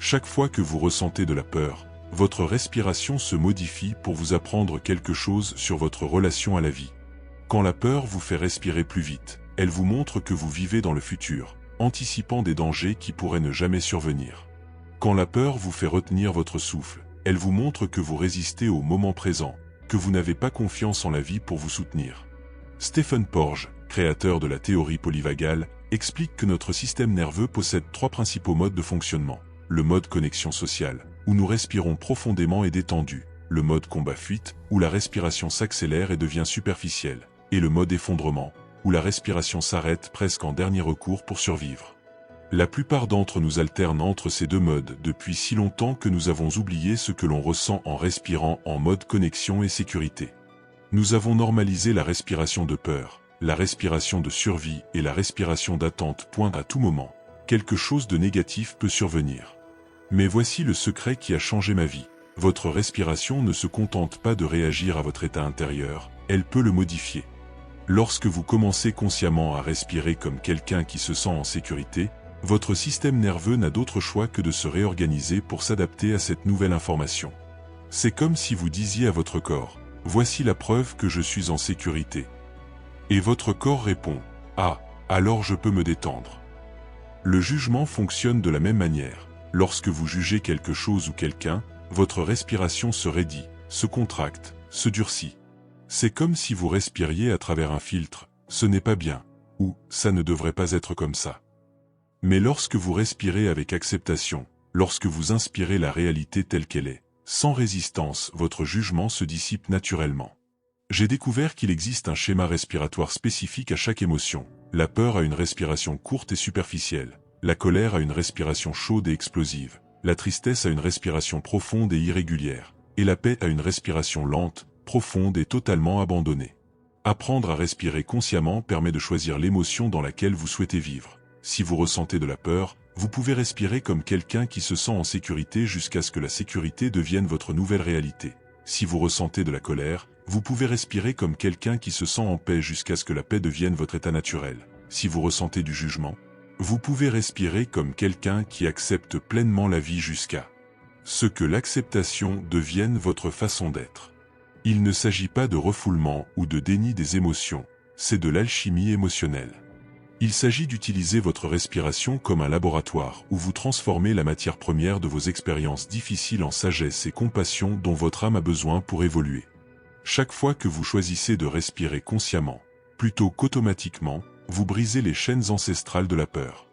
Chaque fois que vous ressentez de la peur, votre respiration se modifie pour vous apprendre quelque chose sur votre relation à la vie. Quand la peur vous fait respirer plus vite, elle vous montre que vous vivez dans le futur, anticipant des dangers qui pourraient ne jamais survenir. Quand la peur vous fait retenir votre souffle, elle vous montre que vous résistez au moment présent, que vous n'avez pas confiance en la vie pour vous soutenir. Stephen Porges, créateur de la théorie polyvagale, explique que notre système nerveux possède 3 principaux modes de fonctionnement. Le mode connexion sociale, où nous respirons profondément et détendu, le mode combat-fuite, où la respiration s'accélère et devient superficielle, et le mode effondrement, où la respiration s'arrête presque en dernier recours pour survivre. La plupart d'entre nous alternent entre ces 2 modes depuis si longtemps que nous avons oublié ce que l'on ressent en respirant en mode connexion et sécurité. Nous avons normalisé la respiration de peur, la respiration de survie et la respiration d'attente. À tout moment, quelque chose de négatif peut survenir. Mais voici le secret qui a changé ma vie. Votre respiration ne se contente pas de réagir à votre état intérieur, elle peut le modifier. Lorsque vous commencez consciemment à respirer comme quelqu'un qui se sent en sécurité, Votre système nerveux n'a d'autre choix que de se réorganiser pour s'adapter à cette nouvelle information. C'est comme si vous disiez à votre corps, « Voici la preuve que je suis en sécurité. » Et votre corps répond, « Ah, alors je peux me détendre. » Le jugement fonctionne de la même manière. Lorsque vous jugez quelque chose ou quelqu'un, votre respiration se raidit, se contracte, se durcit. C'est comme si vous respiriez à travers un filtre, « Ce n'est pas bien » ou « Ça ne devrait pas être comme ça ». Mais lorsque vous respirez avec acceptation, lorsque vous inspirez la réalité telle qu'elle est, sans résistance, votre jugement se dissipe naturellement. J'ai découvert qu'il existe un schéma respiratoire spécifique à chaque émotion. La peur a une respiration courte et superficielle. La colère a une respiration chaude et explosive. La tristesse a une respiration profonde et irrégulière. Et la paix a une respiration lente, profonde et totalement abandonnée. Apprendre à respirer consciemment permet de choisir l'émotion dans laquelle vous souhaitez vivre. Si vous ressentez de la peur, vous pouvez respirer comme quelqu'un qui se sent en sécurité jusqu'à ce que la sécurité devienne votre nouvelle réalité. Si vous ressentez de la colère, vous pouvez respirer comme quelqu'un qui se sent en paix jusqu'à ce que la paix devienne votre état naturel. Si vous ressentez du jugement, vous pouvez respirer comme quelqu'un qui accepte pleinement la vie jusqu'à ce que l'acceptation devienne votre façon d'être. Il ne s'agit pas de refoulement ou de déni des émotions, c'est de l'alchimie émotionnelle. Il s'agit d'utiliser votre respiration comme un laboratoire où vous transformez la matière première de vos expériences difficiles en sagesse et compassion dont votre âme a besoin pour évoluer. Chaque fois que vous choisissez de respirer consciemment, plutôt qu'automatiquement, vous brisez les chaînes ancestrales de la peur.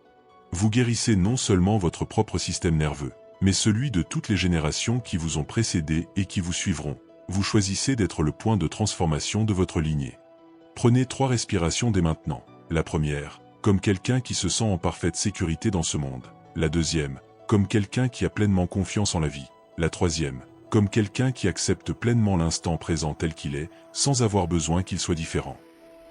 Vous guérissez non seulement votre propre système nerveux, mais celui de toutes les générations qui vous ont précédé et qui vous suivront. Vous choisissez d'être le point de transformation de votre lignée. Prenez 3 respirations dès maintenant. La première, comme quelqu'un qui se sent en parfaite sécurité dans ce monde. La deuxième, comme quelqu'un qui a pleinement confiance en la vie. La troisième, comme quelqu'un qui accepte pleinement l'instant présent tel qu'il est, sans avoir besoin qu'il soit différent.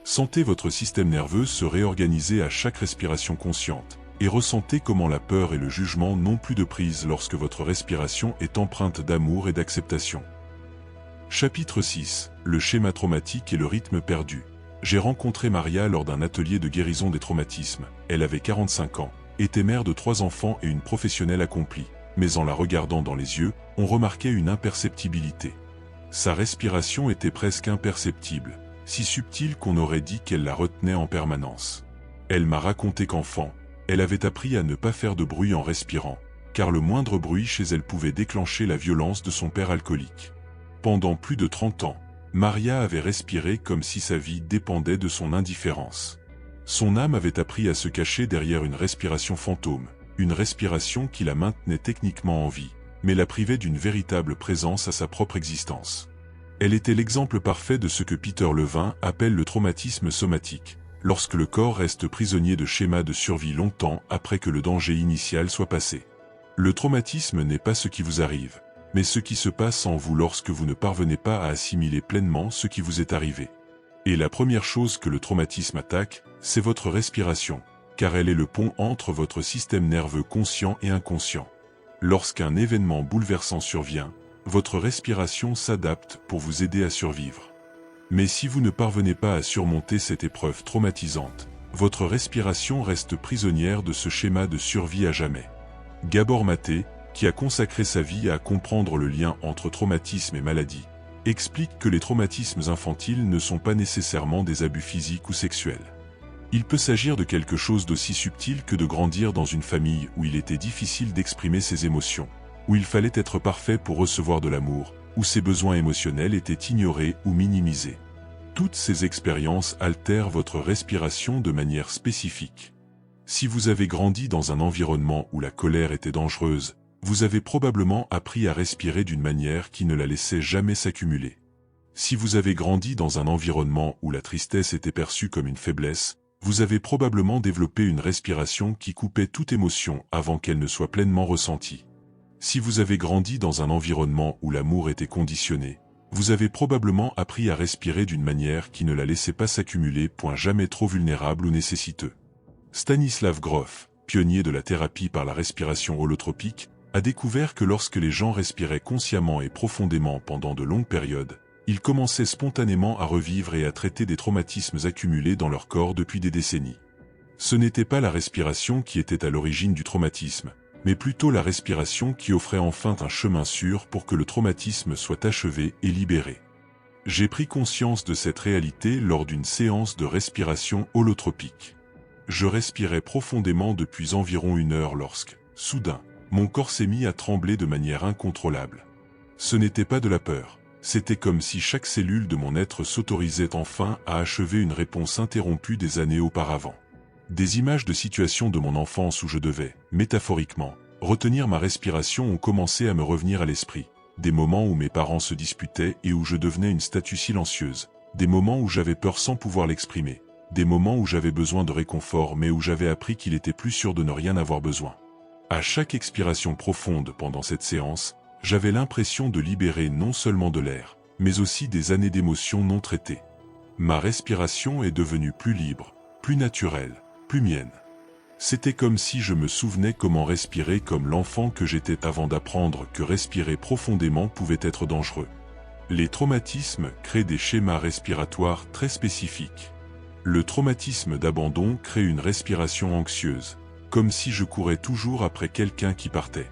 Sentez votre système nerveux se réorganiser à chaque respiration consciente, et ressentez comment la peur et le jugement n'ont plus de prise lorsque votre respiration est empreinte d'amour et d'acceptation. Chapitre 6. Le schéma traumatique et le rythme perdu. J'ai rencontré Maria lors d'un atelier de guérison des traumatismes. Elle avait 45 ans, était mère de 3 enfants et une professionnelle accomplie, mais en la regardant dans les yeux, on remarquait une imperceptibilité. Sa respiration était presque imperceptible, si subtile qu'on aurait dit qu'elle la retenait en permanence. Elle m'a raconté qu'enfant, elle avait appris à ne pas faire de bruit en respirant, car le moindre bruit chez elle pouvait déclencher la violence de son père alcoolique. Pendant plus de 30 ans, Maria avait respiré comme si sa vie dépendait de son indifférence. Son âme avait appris à se cacher derrière une respiration fantôme, une respiration qui la maintenait techniquement en vie, mais la privait d'une véritable présence à sa propre existence. Elle était l'exemple parfait de ce que Peter Levine appelle le traumatisme somatique, lorsque le corps reste prisonnier de schémas de survie longtemps après que le danger initial soit passé. Le traumatisme n'est pas ce qui vous arrive, mais ce qui se passe en vous lorsque vous ne parvenez pas à assimiler pleinement ce qui vous est arrivé. Et la première chose que le traumatisme attaque, c'est votre respiration, car elle est le pont entre votre système nerveux conscient et inconscient. Lorsqu'un événement bouleversant survient, votre respiration s'adapte pour vous aider à survivre. Mais si vous ne parvenez pas à surmonter cette épreuve traumatisante, votre respiration reste prisonnière de ce schéma de survie à jamais. Gabor Maté, qui a consacré sa vie à comprendre le lien entre traumatisme et maladie, explique que les traumatismes infantiles ne sont pas nécessairement des abus physiques ou sexuels. Il peut s'agir de quelque chose d'aussi subtil que de grandir dans une famille où il était difficile d'exprimer ses émotions, où il fallait être parfait pour recevoir de l'amour, où ses besoins émotionnels étaient ignorés ou minimisés. Toutes ces expériences altèrent votre respiration de manière spécifique. Si vous avez grandi dans un environnement où la colère était dangereuse, vous avez probablement appris à respirer d'une manière qui ne la laissait jamais s'accumuler. Si vous avez grandi dans un environnement où la tristesse était perçue comme une faiblesse, vous avez probablement développé une respiration qui coupait toute émotion avant qu'elle ne soit pleinement ressentie. Si vous avez grandi dans un environnement où l'amour était conditionné, vous avez probablement appris à respirer d'une manière qui ne la laissait pas s'accumuler. Jamais trop vulnérable ou nécessiteux. Stanislav Grof, pionnier de la thérapie par la respiration holotropique, a découvert que lorsque les gens respiraient consciemment et profondément pendant de longues périodes, ils commençaient spontanément à revivre et à traiter des traumatismes accumulés dans leur corps depuis des décennies. Ce n'était pas la respiration qui était à l'origine du traumatisme, mais plutôt la respiration qui offrait enfin un chemin sûr pour que le traumatisme soit achevé et libéré. J'ai pris conscience de cette réalité lors d'une séance de respiration holotropique. Je respirais profondément depuis environ 1 heure lorsque, soudain, mon corps s'est mis à trembler de manière incontrôlable. Ce n'était pas de la peur, c'était comme si chaque cellule de mon être s'autorisait enfin à achever une réponse interrompue des années auparavant. Des images de situations de mon enfance où je devais, métaphoriquement, retenir ma respiration ont commencé à me revenir à l'esprit. Des moments où mes parents se disputaient et où je devenais une statue silencieuse. Des moments où j'avais peur sans pouvoir l'exprimer. Des moments où j'avais besoin de réconfort mais où j'avais appris qu'il était plus sûr de ne rien avoir besoin. À chaque expiration profonde pendant cette séance, j'avais l'impression de libérer non seulement de l'air, mais aussi des années d'émotions non traitées. Ma respiration est devenue plus libre, plus naturelle, plus mienne. C'était comme si je me souvenais comment respirer comme l'enfant que j'étais avant d'apprendre que respirer profondément pouvait être dangereux. Les traumatismes créent des schémas respiratoires très spécifiques. Le traumatisme d'abandon crée une respiration anxieuse, comme si je courais toujours après quelqu'un qui partait.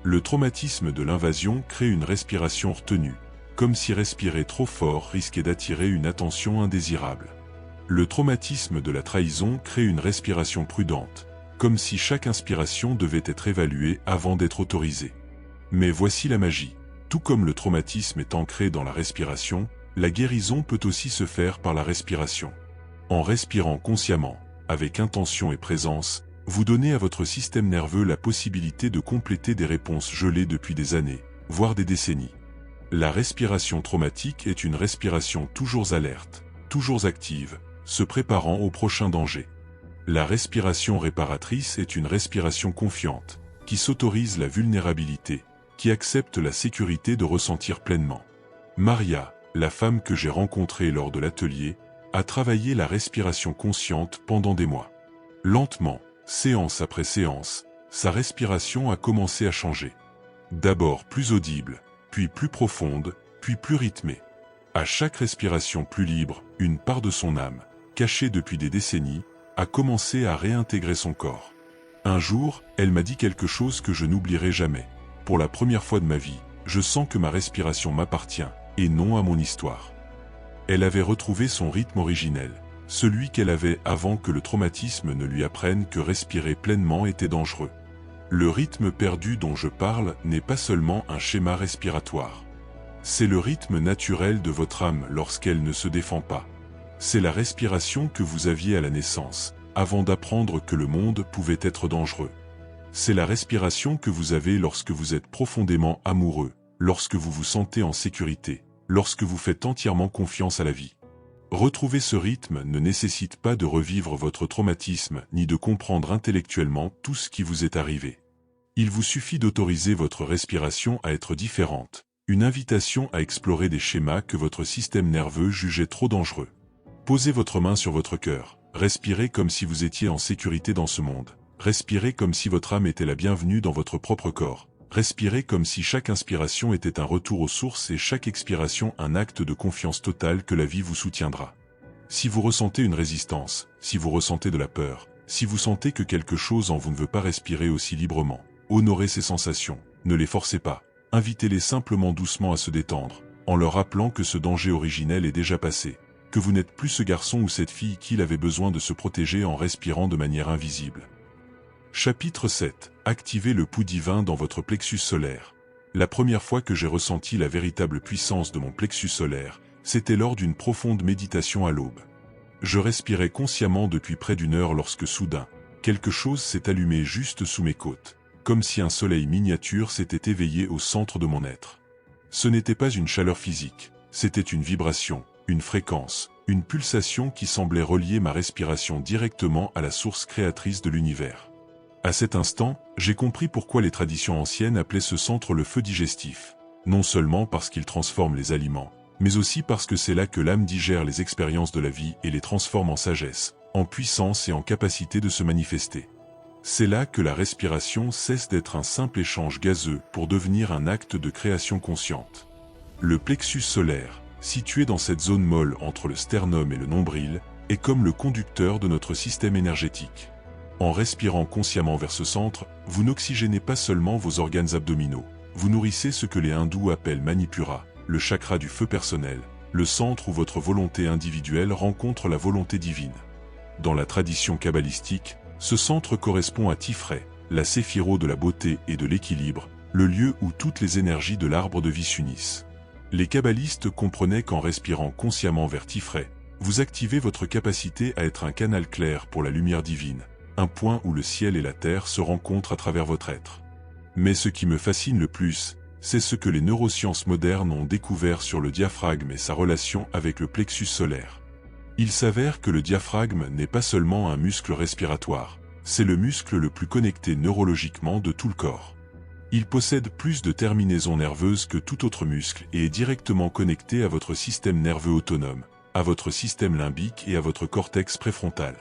Le traumatisme de l'invasion crée une respiration retenue, comme si respirer trop fort risquait d'attirer une attention indésirable. Le traumatisme de la trahison crée une respiration prudente, comme si chaque inspiration devait être évaluée avant d'être autorisée. Mais voici la magie. Tout comme le traumatisme est ancré dans la respiration, la guérison peut aussi se faire par la respiration. En respirant consciemment, avec intention et présence, vous donnez à votre système nerveux la possibilité de compléter des réponses gelées depuis des années, voire des décennies. La respiration traumatique est une respiration toujours alerte, toujours active, se préparant au prochain danger. La respiration réparatrice est une respiration confiante, qui s'autorise la vulnérabilité, qui accepte la sécurité de ressentir pleinement. Maria, la femme que j'ai rencontrée lors de l'atelier, a travaillé la respiration consciente pendant des mois. Lentement, séance après séance, sa respiration a commencé à changer. D'abord plus audible, puis plus profonde, puis plus rythmée. À chaque respiration plus libre, une part de son âme, cachée depuis des décennies, a commencé à réintégrer son corps. Un jour, elle m'a dit quelque chose que je n'oublierai jamais. Pour la première fois de ma vie, je sens que ma respiration m'appartient, et non à mon histoire. Elle avait retrouvé son rythme originel, celui qu'elle avait avant que le traumatisme ne lui apprenne que respirer pleinement était dangereux. Le rythme perdu dont je parle n'est pas seulement un schéma respiratoire. C'est le rythme naturel de votre âme lorsqu'elle ne se défend pas. C'est la respiration que vous aviez à la naissance, avant d'apprendre que le monde pouvait être dangereux. C'est la respiration que vous avez lorsque vous êtes profondément amoureux, lorsque vous vous sentez en sécurité, lorsque vous faites entièrement confiance à la vie. Retrouver ce rythme ne nécessite pas de revivre votre traumatisme ni de comprendre intellectuellement tout ce qui vous est arrivé. Il vous suffit d'autoriser votre respiration à être différente, une invitation à explorer des schémas que votre système nerveux jugeait trop dangereux. Posez votre main sur votre cœur, respirez comme si vous étiez en sécurité dans ce monde, respirez comme si votre âme était la bienvenue dans votre propre corps, respirez comme si chaque inspiration était un retour aux sources et chaque expiration un acte de confiance totale que la vie vous soutiendra. Si vous ressentez une résistance, si vous ressentez de la peur, si vous sentez que quelque chose en vous ne veut pas respirer aussi librement, honorez ces sensations, ne les forcez pas, invitez-les simplement doucement à se détendre, en leur rappelant que ce danger originel est déjà passé, que vous n'êtes plus ce garçon ou cette fille qui avait besoin de se protéger en respirant de manière invisible. Chapitre 7. Activez le pouls divin dans votre plexus solaire. La première fois que j'ai ressenti la véritable puissance de mon plexus solaire, c'était lors d'une profonde méditation à l'aube. Je respirais consciemment depuis près d'1 heure lorsque soudain, quelque chose s'est allumé juste sous mes côtes, comme si un soleil miniature s'était éveillé au centre de mon être. Ce n'était pas une chaleur physique, c'était une vibration, une fréquence, une pulsation qui semblait relier ma respiration directement à la source créatrice de l'univers. À cet instant, j'ai compris pourquoi les traditions anciennes appelaient ce centre le feu digestif, non seulement parce qu'il transforme les aliments, mais aussi parce que c'est là que l'âme digère les expériences de la vie et les transforme en sagesse, en puissance et en capacité de se manifester. C'est là que la respiration cesse d'être un simple échange gazeux pour devenir un acte de création consciente. Le plexus solaire, situé dans cette zone molle entre le sternum et le nombril, est comme le conducteur de notre système énergétique. En respirant consciemment vers ce centre, vous n'oxygénez pas seulement vos organes abdominaux, vous nourrissez ce que les hindous appellent Manipura, le chakra du feu personnel, le centre où votre volonté individuelle rencontre la volonté divine. Dans la tradition kabbalistique, ce centre correspond à Tifré, la séphiro de la beauté et de l'équilibre, le lieu où toutes les énergies de l'arbre de vie s'unissent. Les kabbalistes comprenaient qu'en respirant consciemment vers Tifré, vous activez votre capacité à être un canal clair pour la lumière divine, un point où le ciel et la terre se rencontrent à travers votre être. Mais ce qui me fascine le plus, c'est ce que les neurosciences modernes ont découvert sur le diaphragme et sa relation avec le plexus solaire. Il s'avère que le diaphragme n'est pas seulement un muscle respiratoire, c'est le muscle le plus connecté neurologiquement de tout le corps. Il possède plus de terminaisons nerveuses que tout autre muscle et est directement connecté à votre système nerveux autonome, à votre système limbique et à votre cortex préfrontal.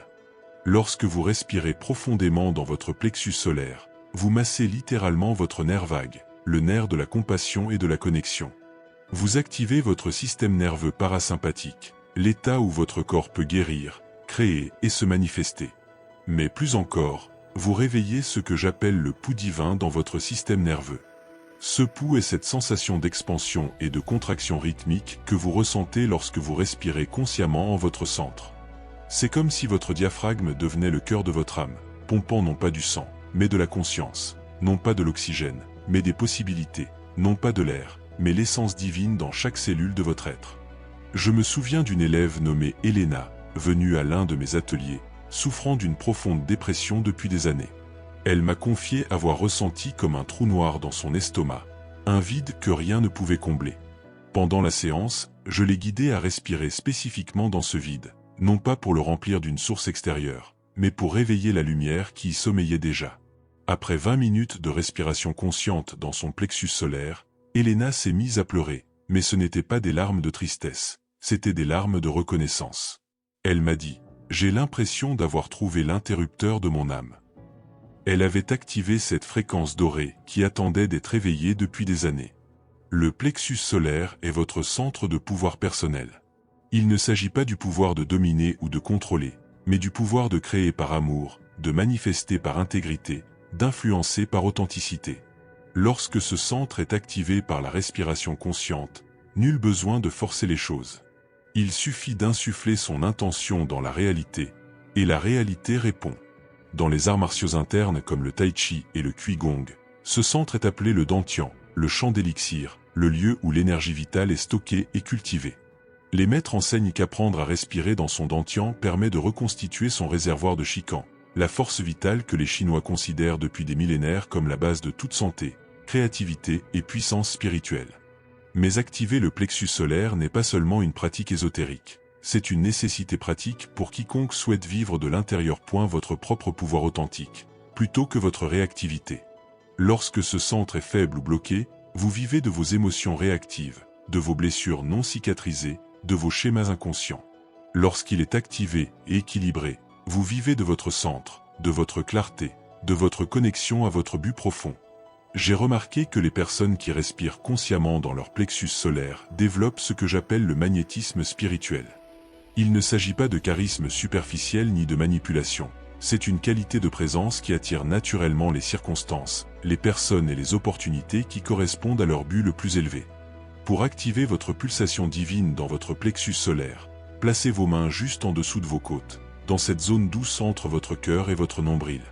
Lorsque vous respirez profondément dans votre plexus solaire, vous massez littéralement votre nerf vague, le nerf de la compassion et de la connexion. Vous activez votre système nerveux parasympathique, l'état où votre corps peut guérir, créer et se manifester. Mais plus encore, vous réveillez ce que j'appelle le pouls divin dans votre système nerveux. Ce pouls est cette sensation d'expansion et de contraction rythmique que vous ressentez lorsque vous respirez consciemment en votre centre. C'est comme si votre diaphragme devenait le cœur de votre âme, pompant non pas du sang, mais de la conscience, non pas de l'oxygène, mais des possibilités, non pas de l'air, mais l'essence divine dans chaque cellule de votre être. Je me souviens d'une élève nommée Elena, venue à l'un de mes ateliers, souffrant d'une profonde dépression depuis des années. Elle m'a confié avoir ressenti comme un trou noir dans son estomac, un vide que rien ne pouvait combler. Pendant la séance, je l'ai guidée à respirer spécifiquement dans ce vide, non pas pour le remplir d'une source extérieure, mais pour réveiller la lumière qui y sommeillait déjà. Après 20 minutes de respiration consciente dans son plexus solaire, Elena s'est mise à pleurer, mais ce n'étaient pas des larmes de tristesse, c'étaient des larmes de reconnaissance. Elle m'a dit « J'ai l'impression d'avoir trouvé l'interrupteur de mon âme ». Elle avait activé cette fréquence dorée qui attendait d'être réveillée depuis des années. Le plexus solaire est votre centre de pouvoir personnel. Il ne s'agit pas du pouvoir de dominer ou de contrôler, mais du pouvoir de créer par amour, de manifester par intégrité, d'influencer par authenticité. Lorsque ce centre est activé par la respiration consciente, nul besoin de forcer les choses. Il suffit d'insuffler son intention dans la réalité, et la réalité répond. Dans les arts martiaux internes comme le tai chi et le qigong, ce centre est appelé le dantian, le champ d'élixir, le lieu où l'énergie vitale est stockée et cultivée. Les maîtres enseignent qu'apprendre à respirer dans son dantian permet de reconstituer son réservoir de Shikan, la force vitale que les Chinois considèrent depuis des millénaires comme la base de toute santé, créativité et puissance spirituelle. Mais activer le plexus solaire n'est pas seulement une pratique ésotérique, c'est une nécessité pratique pour quiconque souhaite vivre de l'intérieur. Votre propre pouvoir authentique, plutôt que votre réactivité. Lorsque ce centre est faible ou bloqué, vous vivez de vos émotions réactives, de vos blessures non cicatrisées, de vos schémas inconscients. Lorsqu'il est activé et équilibré, vous vivez de votre centre, de votre clarté, de votre connexion à votre but profond. J'ai remarqué que les personnes qui respirent consciemment dans leur plexus solaire développent ce que j'appelle le magnétisme spirituel. Il ne s'agit pas de charisme superficiel ni de manipulation, c'est une qualité de présence qui attire naturellement les circonstances, les personnes et les opportunités qui correspondent à leur but le plus élevé. Pour activer votre pulsation divine dans votre plexus solaire, placez vos mains juste en dessous de vos côtes, dans cette zone douce entre votre cœur et votre nombril.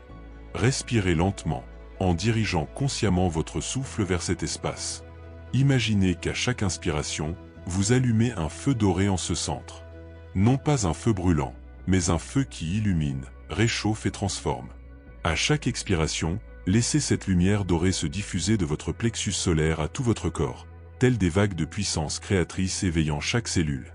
Respirez lentement, en dirigeant consciemment votre souffle vers cet espace. Imaginez qu'à chaque inspiration, vous allumez un feu doré en ce centre. Non pas un feu brûlant, mais un feu qui illumine, réchauffe et transforme. À chaque expiration, laissez cette lumière dorée se diffuser de votre plexus solaire à tout votre corps, telles des vagues de puissance créatrice éveillant chaque cellule.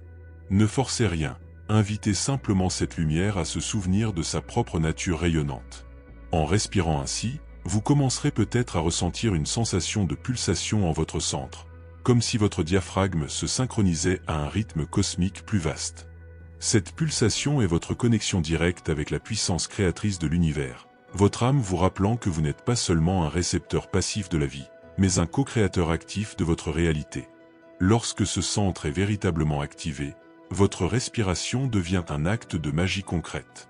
Ne forcez rien, invitez simplement cette lumière à se souvenir de sa propre nature rayonnante. En respirant ainsi, vous commencerez peut-être à ressentir une sensation de pulsation en votre centre, comme si votre diaphragme se synchronisait à un rythme cosmique plus vaste. Cette pulsation est votre connexion directe avec la puissance créatrice de l'univers, votre âme vous rappelant que vous n'êtes pas seulement un récepteur passif de la vie, mais un co-créateur actif de votre réalité. Lorsque ce centre est véritablement activé, votre respiration devient un acte de magie concrète.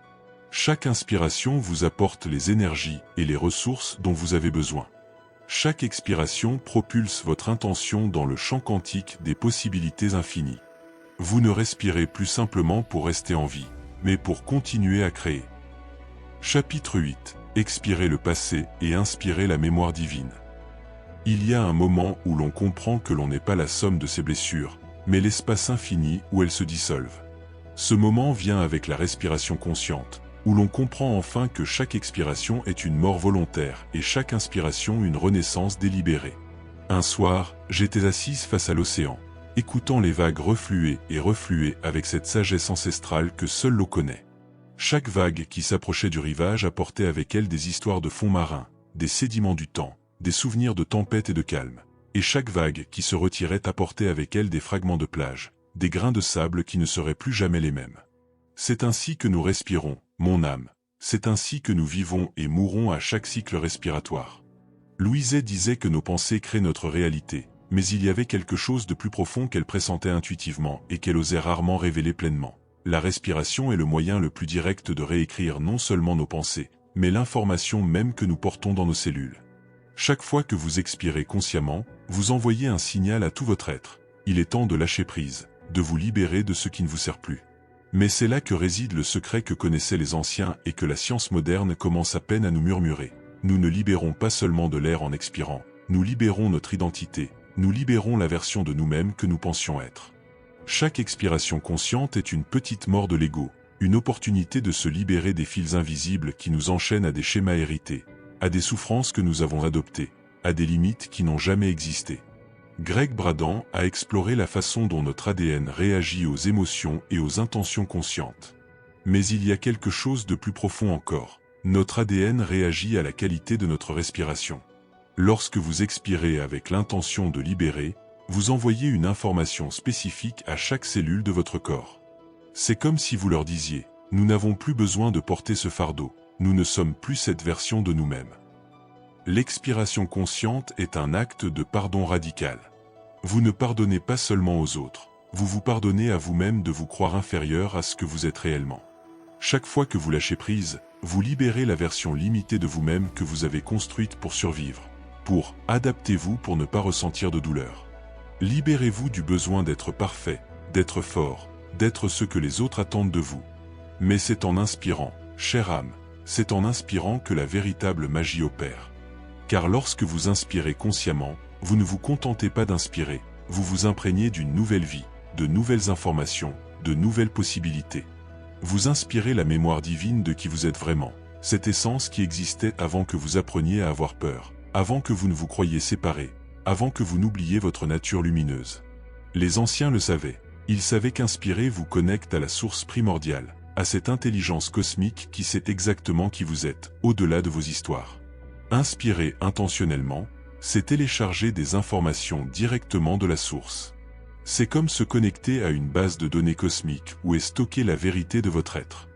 Chaque inspiration vous apporte les énergies et les ressources dont vous avez besoin. Chaque expiration propulse votre intention dans le champ quantique des possibilités infinies. Vous ne respirez plus simplement pour rester en vie, mais pour continuer à créer. Chapitre 8. Expirez le passé et inspirez la mémoire divine. Il y a un moment où l'on comprend que l'on n'est pas la somme de ses blessures, mais l'espace infini où elles se dissolvent. Ce moment vient avec la respiration consciente, où l'on comprend enfin que chaque expiration est une mort volontaire et chaque inspiration une renaissance délibérée. Un soir, j'étais assise face à l'océan, écoutant les vagues refluer et refluer avec cette sagesse ancestrale que seul l'eau connaît. Chaque vague qui s'approchait du rivage apportait avec elle des histoires de fonds marins, des sédiments du temps, des souvenirs de tempête et de calme. Et chaque vague qui se retirait apportait avec elle des fragments de plage, des grains de sable qui ne seraient plus jamais les mêmes. C'est ainsi que nous respirons, mon âme. C'est ainsi que nous vivons et mourons à chaque cycle respiratoire. Louise disait que nos pensées créent notre réalité, mais il y avait quelque chose de plus profond qu'elle pressentait intuitivement et qu'elle osait rarement révéler pleinement. La respiration est le moyen le plus direct de réécrire non seulement nos pensées, mais l'information même que nous portons dans nos cellules. Chaque fois que vous expirez consciemment, vous envoyez un signal à tout votre être. Il est temps de lâcher prise, de vous libérer de ce qui ne vous sert plus. Mais c'est là que réside le secret que connaissaient les anciens et que la science moderne commence à peine à nous murmurer. Nous ne libérons pas seulement de l'air en expirant, nous libérons notre identité, nous libérons la version de nous-mêmes que nous pensions être. Chaque expiration consciente est une petite mort de l'ego, une opportunité de se libérer des fils invisibles qui nous enchaînent à des schémas hérités, à des souffrances que nous avons adoptées, à des limites qui n'ont jamais existé. Greg Braden a exploré la façon dont notre ADN réagit aux émotions et aux intentions conscientes. Mais il y a quelque chose de plus profond encore. Notre ADN réagit à la qualité de notre respiration. Lorsque vous expirez avec l'intention de libérer, vous envoyez une information spécifique à chaque cellule de votre corps. C'est comme si vous leur disiez « Nous n'avons plus besoin de porter ce fardeau, nous ne sommes plus cette version de nous-mêmes ». L'expiration consciente est un acte de pardon radical. Vous ne pardonnez pas seulement aux autres, vous vous pardonnez à vous-même de vous croire inférieur à ce que vous êtes réellement. Chaque fois que vous lâchez prise, vous libérez la version limitée de vous-même que vous avez construite pour survivre. Adaptez-vous pour ne pas ressentir de douleur. Libérez-vous du besoin d'être parfait, d'être fort, d'être ce que les autres attendent de vous. Mais c'est en inspirant, chère âme, c'est en inspirant que la véritable magie opère. Car lorsque vous inspirez consciemment, vous ne vous contentez pas d'inspirer, vous vous imprégnez d'une nouvelle vie, de nouvelles informations, de nouvelles possibilités. Vous inspirez la mémoire divine de qui vous êtes vraiment, cette essence qui existait avant que vous appreniez à avoir peur, avant que vous ne vous croyiez séparés, avant que vous n'oubliez votre nature lumineuse. Les anciens le savaient, ils savaient qu'inspirer vous connecte à la source primordiale, à cette intelligence cosmique qui sait exactement qui vous êtes, au-delà de vos histoires. Inspirer intentionnellement, c'est télécharger des informations directement de la source. C'est comme se connecter à une base de données cosmique où est stockée la vérité de votre être.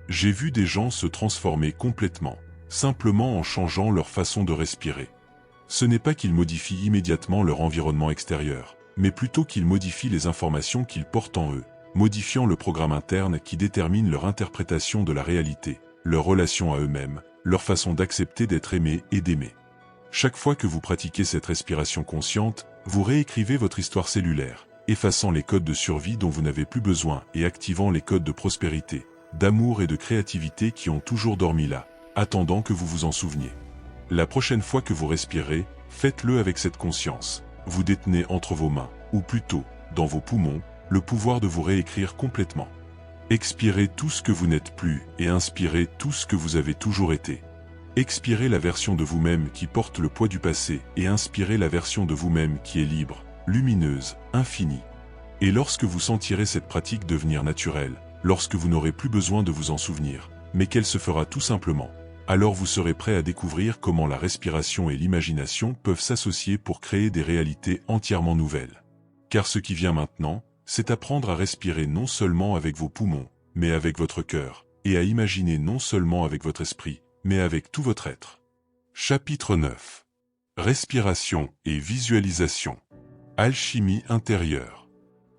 J'ai vu des gens se transformer complètement, simplement en changeant leur façon de respirer. Ce n'est pas qu'ils modifient immédiatement leur environnement extérieur, mais plutôt qu'ils modifient les informations qu'ils portent en eux, modifiant le programme interne qui détermine leur interprétation de la réalité, leur relation à eux-mêmes, leur façon d'accepter d'être aimé et d'aimer. Chaque fois que vous pratiquez cette respiration consciente, vous réécrivez votre histoire cellulaire, effaçant les codes de survie dont vous n'avez plus besoin et activant les codes de prospérité, d'amour et de créativité qui ont toujours dormi là, attendant que vous vous en souveniez. La prochaine fois que vous respirez, faites-le avec cette conscience. Vous détenez entre vos mains, ou plutôt, dans vos poumons, le pouvoir de vous réécrire complètement. Expirez tout ce que vous n'êtes plus et inspirez tout ce que vous avez toujours été. Expirez la version de vous-même qui porte le poids du passé et inspirez la version de vous-même qui est libre, lumineuse, infinie. Et lorsque vous sentirez cette pratique devenir naturelle, lorsque vous n'aurez plus besoin de vous en souvenir, mais qu'elle se fera tout simplement, alors vous serez prêt à découvrir comment la respiration et l'imagination peuvent s'associer pour créer des réalités entièrement nouvelles. Car ce qui vient maintenant, c'est apprendre à respirer non seulement avec vos poumons, mais avec votre cœur, et à imaginer non seulement avec votre esprit, mais avec tout votre être. Chapitre 9. Respiration et visualisation. Alchimie intérieure.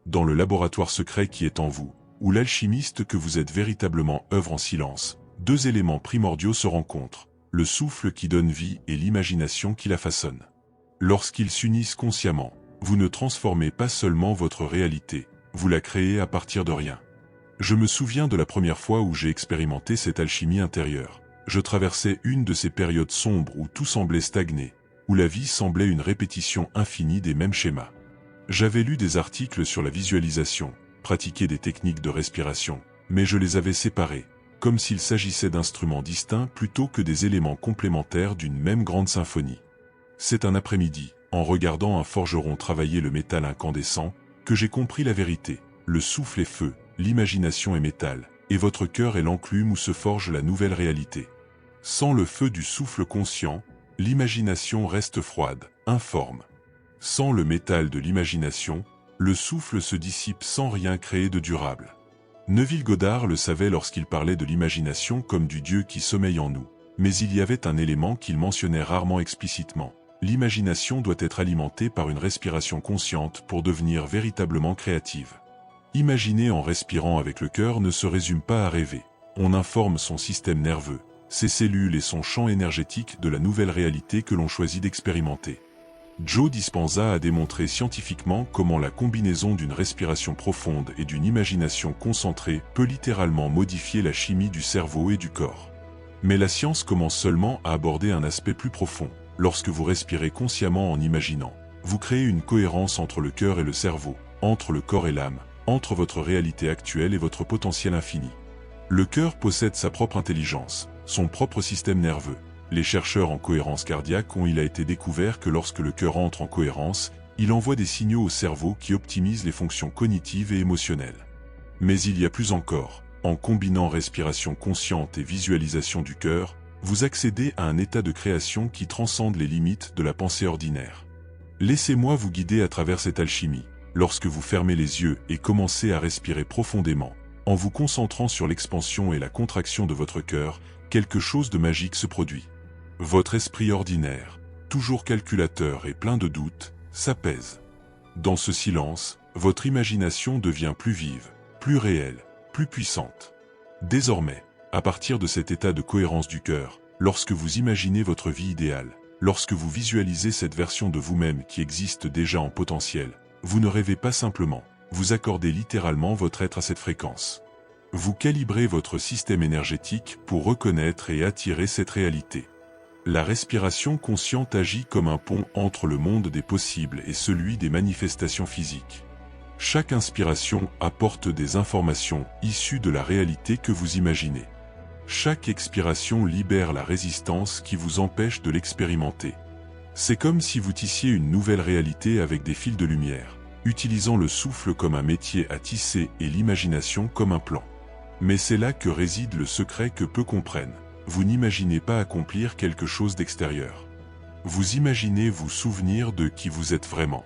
Dans le laboratoire secret qui est en vous, où l'alchimiste que vous êtes véritablement œuvre en silence, deux éléments primordiaux se rencontrent, le souffle qui donne vie et l'imagination qui la façonne. Lorsqu'ils s'unissent consciemment, vous ne transformez pas seulement votre réalité, vous la créez à partir de rien. Je me souviens de la première fois où j'ai expérimenté cette alchimie intérieure. Je traversais une de ces périodes sombres où tout semblait stagner, où la vie semblait une répétition infinie des mêmes schémas. J'avais lu des articles sur la visualisation, pratiqué des techniques de respiration, mais je les avais séparés, comme s'il s'agissait d'instruments distincts plutôt que des éléments complémentaires d'une même grande symphonie. C'est un après-midi, en regardant un forgeron travailler le métal incandescent, que j'ai compris la vérité. Le souffle est feu, l'imagination est métal, et votre cœur est l'enclume où se forge la nouvelle réalité. Sans le feu du souffle conscient, l'imagination reste froide, informe. Sans le métal de l'imagination, le souffle se dissipe sans rien créer de durable. Neville Goddard le savait lorsqu'il parlait de l'imagination comme du Dieu qui sommeille en nous, mais il y avait un élément qu'il mentionnait rarement explicitement. L'imagination doit être alimentée par une respiration consciente pour devenir véritablement créative. Imaginer en respirant avec le cœur ne se résume pas à rêver. On informe son système nerveux, ses cellules et son champ énergétique de la nouvelle réalité que l'on choisit d'expérimenter. Joe Dispenza a démontré scientifiquement comment la combinaison d'une respiration profonde et d'une imagination concentrée peut littéralement modifier la chimie du cerveau et du corps. Mais la science commence seulement à aborder un aspect plus profond. Lorsque vous respirez consciemment en imaginant, vous créez une cohérence entre le cœur et le cerveau, entre le corps et l'âme, entre votre réalité actuelle et votre potentiel infini. Le cœur possède sa propre intelligence, son propre système nerveux. Les chercheurs en cohérence cardiaque il a été découvert que lorsque le cœur entre en cohérence, il envoie des signaux au cerveau qui optimisent les fonctions cognitives et émotionnelles. Mais il y a plus encore, en combinant respiration consciente et visualisation du cœur, vous accédez à un état de création qui transcende les limites de la pensée ordinaire. Laissez-moi vous guider à travers cette alchimie. Lorsque vous fermez les yeux et commencez à respirer profondément, en vous concentrant sur l'expansion et la contraction de votre cœur, quelque chose de magique se produit. Votre esprit ordinaire, toujours calculateur et plein de doutes, s'apaise. Dans ce silence, votre imagination devient plus vive, plus réelle, plus puissante. Désormais, à partir de cet état de cohérence du cœur, lorsque vous imaginez votre vie idéale, lorsque vous visualisez cette version de vous-même qui existe déjà en potentiel, vous ne rêvez pas simplement, vous accordez littéralement votre être à cette fréquence. Vous calibrez votre système énergétique pour reconnaître et attirer cette réalité. La respiration consciente agit comme un pont entre le monde des possibles et celui des manifestations physiques. Chaque inspiration apporte des informations issues de la réalité que vous imaginez. Chaque expiration libère la résistance qui vous empêche de l'expérimenter. C'est comme si vous tissiez une nouvelle réalité avec des fils de lumière, utilisant le souffle comme un métier à tisser et l'imagination comme un plan. Mais c'est là que réside le secret que peu comprennent. Vous n'imaginez pas accomplir quelque chose d'extérieur. Vous imaginez vous souvenir de qui vous êtes vraiment.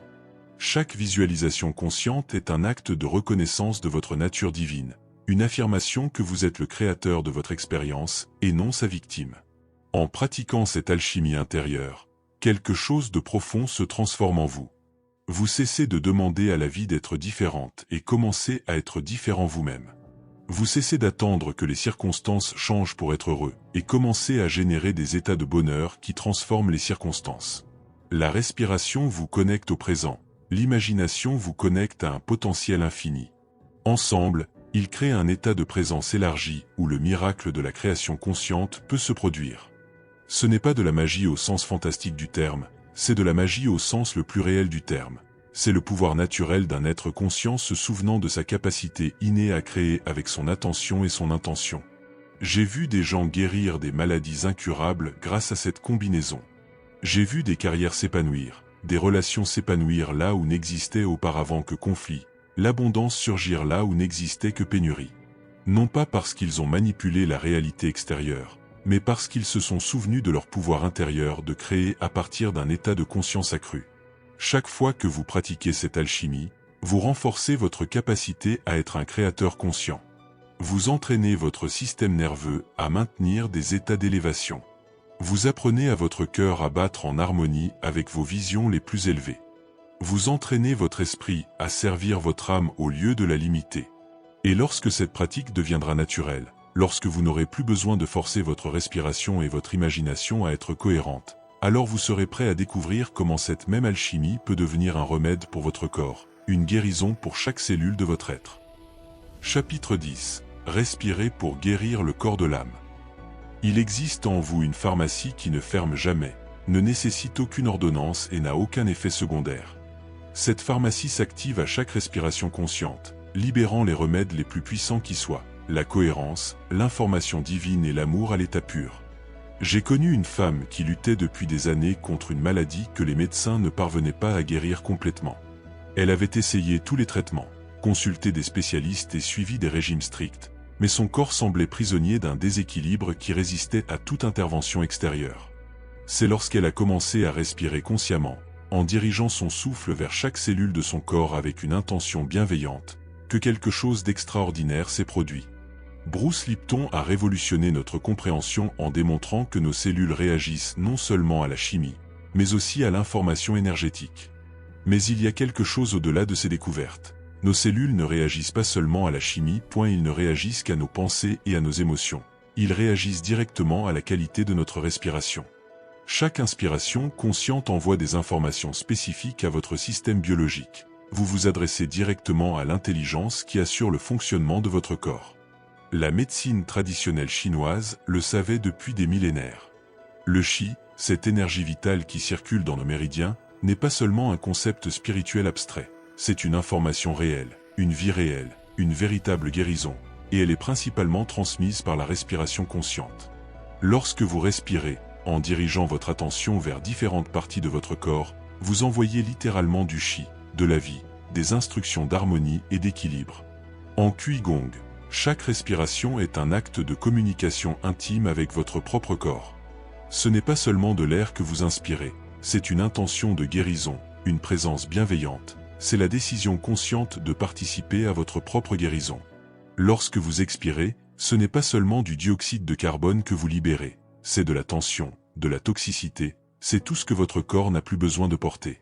Chaque visualisation consciente est un acte de reconnaissance de votre nature divine, une affirmation que vous êtes le créateur de votre expérience et non sa victime. En pratiquant cette alchimie intérieure, quelque chose de profond se transforme en vous. Vous cessez de demander à la vie d'être différente et commencez à être différent vous-même. Vous cessez d'attendre que les circonstances changent pour être heureux et commencez à générer des états de bonheur qui transforment les circonstances. La respiration vous connecte au présent, l'imagination vous connecte à un potentiel infini. Ensemble, ils créent un état de présence élargi où le miracle de la création consciente peut se produire. Ce n'est pas de la magie au sens fantastique du terme, c'est de la magie au sens le plus réel du terme. C'est le pouvoir naturel d'un être conscient se souvenant de sa capacité innée à créer avec son attention et son intention. J'ai vu des gens guérir des maladies incurables grâce à cette combinaison. J'ai vu des carrières s'épanouir, des relations s'épanouir là où n'existait auparavant que conflit, l'abondance surgir là où n'existait que pénurie. Non pas parce qu'ils ont manipulé la réalité extérieure, mais parce qu'ils se sont souvenus de leur pouvoir intérieur de créer à partir d'un état de conscience accru. Chaque fois que vous pratiquez cette alchimie, vous renforcez votre capacité à être un créateur conscient. Vous entraînez votre système nerveux à maintenir des états d'élévation. Vous apprenez à votre cœur à battre en harmonie avec vos visions les plus élevées. Vous entraînez votre esprit à servir votre âme au lieu de la limiter. Et lorsque cette pratique deviendra naturelle, Lorsque vous n'aurez plus besoin de forcer votre respiration et votre imagination à être cohérentes, alors vous serez prêt à découvrir comment cette même alchimie peut devenir un remède pour votre corps, une guérison pour chaque cellule de votre être. Chapitre 10. Respirer pour guérir le corps de l'âme. Il existe en vous une pharmacie qui ne ferme jamais, ne nécessite aucune ordonnance et n'a aucun effet secondaire. Cette pharmacie s'active à chaque respiration consciente, libérant les remèdes les plus puissants qui soient, la cohérence, l'information divine et l'amour à l'état pur. J'ai connu une femme qui luttait depuis des années contre une maladie que les médecins ne parvenaient pas à guérir complètement. Elle avait essayé tous les traitements, consulté des spécialistes et suivi des régimes stricts, mais son corps semblait prisonnier d'un déséquilibre qui résistait à toute intervention extérieure. C'est lorsqu'elle a commencé à respirer consciemment, en dirigeant son souffle vers chaque cellule de son corps avec une intention bienveillante, que quelque chose d'extraordinaire s'est produit. Bruce Lipton a révolutionné notre compréhension en démontrant que nos cellules réagissent non seulement à la chimie, mais aussi à l'information énergétique. Mais il y a quelque chose au-delà de ces découvertes. Nos cellules ne réagissent pas seulement à la chimie, ils ne réagissent qu'à nos pensées et à nos émotions. Ils réagissent directement à la qualité de notre respiration. Chaque inspiration consciente envoie des informations spécifiques à votre système biologique. Vous vous adressez directement à l'intelligence qui assure le fonctionnement de votre corps. La médecine traditionnelle chinoise le savait depuis des millénaires. Le Qi, cette énergie vitale qui circule dans nos méridiens, n'est pas seulement un concept spirituel abstrait. C'est une information réelle, une vie réelle, une véritable guérison, et elle est principalement transmise par la respiration consciente. Lorsque vous respirez, en dirigeant votre attention vers différentes parties de votre corps, vous envoyez littéralement du Qi, de la vie, des instructions d'harmonie et d'équilibre. En Qigong, chaque respiration est un acte de communication intime avec votre propre corps. Ce n'est pas seulement de l'air que vous inspirez, c'est une intention de guérison, une présence bienveillante, c'est la décision consciente de participer à votre propre guérison. Lorsque vous expirez, ce n'est pas seulement du dioxyde de carbone que vous libérez, c'est de la tension, de la toxicité, c'est tout ce que votre corps n'a plus besoin de porter.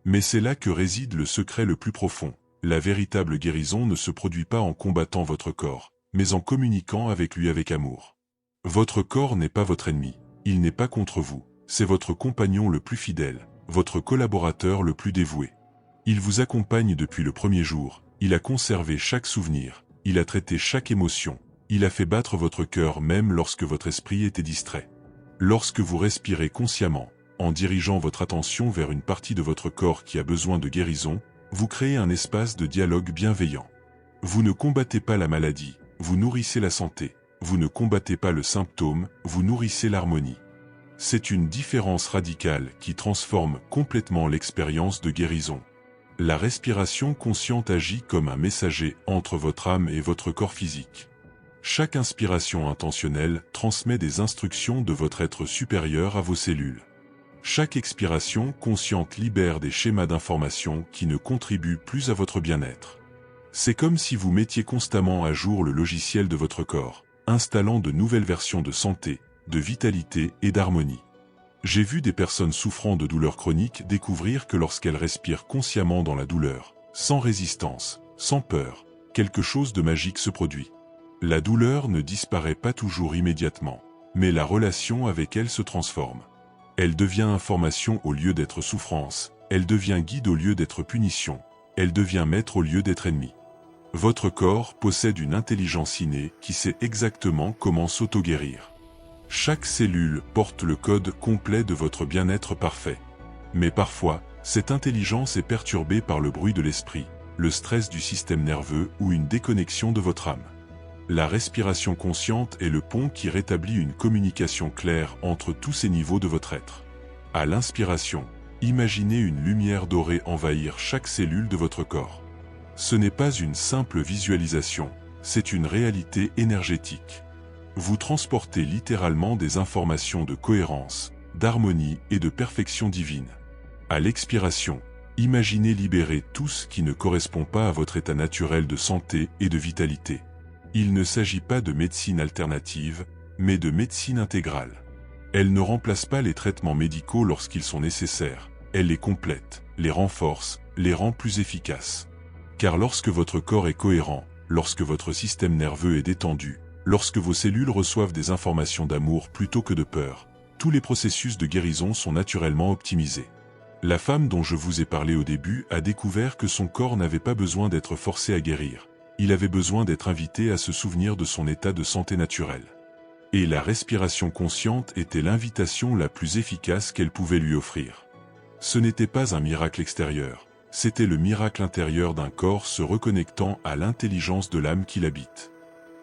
Mais c'est là que réside le secret le plus profond. La véritable guérison ne se produit pas en combattant votre corps, mais en communiquant avec lui avec amour. Votre corps n'est pas votre ennemi, il n'est pas contre vous, c'est votre compagnon le plus fidèle, votre collaborateur le plus dévoué. Il vous accompagne depuis le premier jour, il a conservé chaque souvenir, il a traité chaque émotion, il a fait battre votre cœur même lorsque votre esprit était distrait. Lorsque vous respirez consciemment, en dirigeant votre attention vers une partie de votre corps qui a besoin de guérison, vous créez un espace de dialogue bienveillant. Vous ne combattez pas la maladie, vous nourrissez la santé. Vous ne combattez pas le symptôme, vous nourrissez l'harmonie. C'est une différence radicale qui transforme complètement l'expérience de guérison. La respiration consciente agit comme un messager entre votre âme et votre corps physique. Chaque inspiration intentionnelle transmet des instructions de votre être supérieur à vos cellules. Chaque expiration consciente libère des schémas d'information qui ne contribuent plus à votre bien-être. C'est comme si vous mettiez constamment à jour le logiciel de votre corps, installant de nouvelles versions de santé, de vitalité et d'harmonie. J'ai vu des personnes souffrant de douleurs chroniques découvrir que lorsqu'elles respirent consciemment dans la douleur, sans résistance, sans peur, quelque chose de magique se produit. La douleur ne disparaît pas toujours immédiatement, mais la relation avec elle se transforme. Elle devient information au lieu d'être souffrance, elle devient guide au lieu d'être punition, elle devient maître au lieu d'être ennemi. Votre corps possède une intelligence innée qui sait exactement comment s'auto-guérir. Chaque cellule porte le code complet de votre bien-être parfait. Mais parfois, cette intelligence est perturbée par le bruit de l'esprit, le stress du système nerveux ou une déconnexion de votre âme. La respiration consciente est le pont qui rétablit une communication claire entre tous ces niveaux de votre être. À l'inspiration, imaginez une lumière dorée envahir chaque cellule de votre corps. Ce n'est pas une simple visualisation, c'est une réalité énergétique. Vous transportez littéralement des informations de cohérence, d'harmonie et de perfection divine. À l'expiration, imaginez libérer tout ce qui ne correspond pas à votre état naturel de santé et de vitalité. Il ne s'agit pas de médecine alternative, mais de médecine intégrale. Elle ne remplace pas les traitements médicaux lorsqu'ils sont nécessaires, elle les complète, les renforce, les rend plus efficaces. Car lorsque votre corps est cohérent, lorsque votre système nerveux est détendu, Lorsque vos cellules reçoivent des informations d'amour plutôt que de peur, tous les processus de guérison sont naturellement optimisés. La femme dont je vous ai parlé au début a découvert que son corps n'avait pas besoin d'être forcé à guérir. Il avait besoin d'être invité à se souvenir de son état de santé naturel. Et la respiration consciente était l'invitation la plus efficace qu'elle pouvait lui offrir. Ce n'était pas un miracle extérieur, c'était le miracle intérieur d'un corps se reconnectant à l'intelligence de l'âme qui l'habite.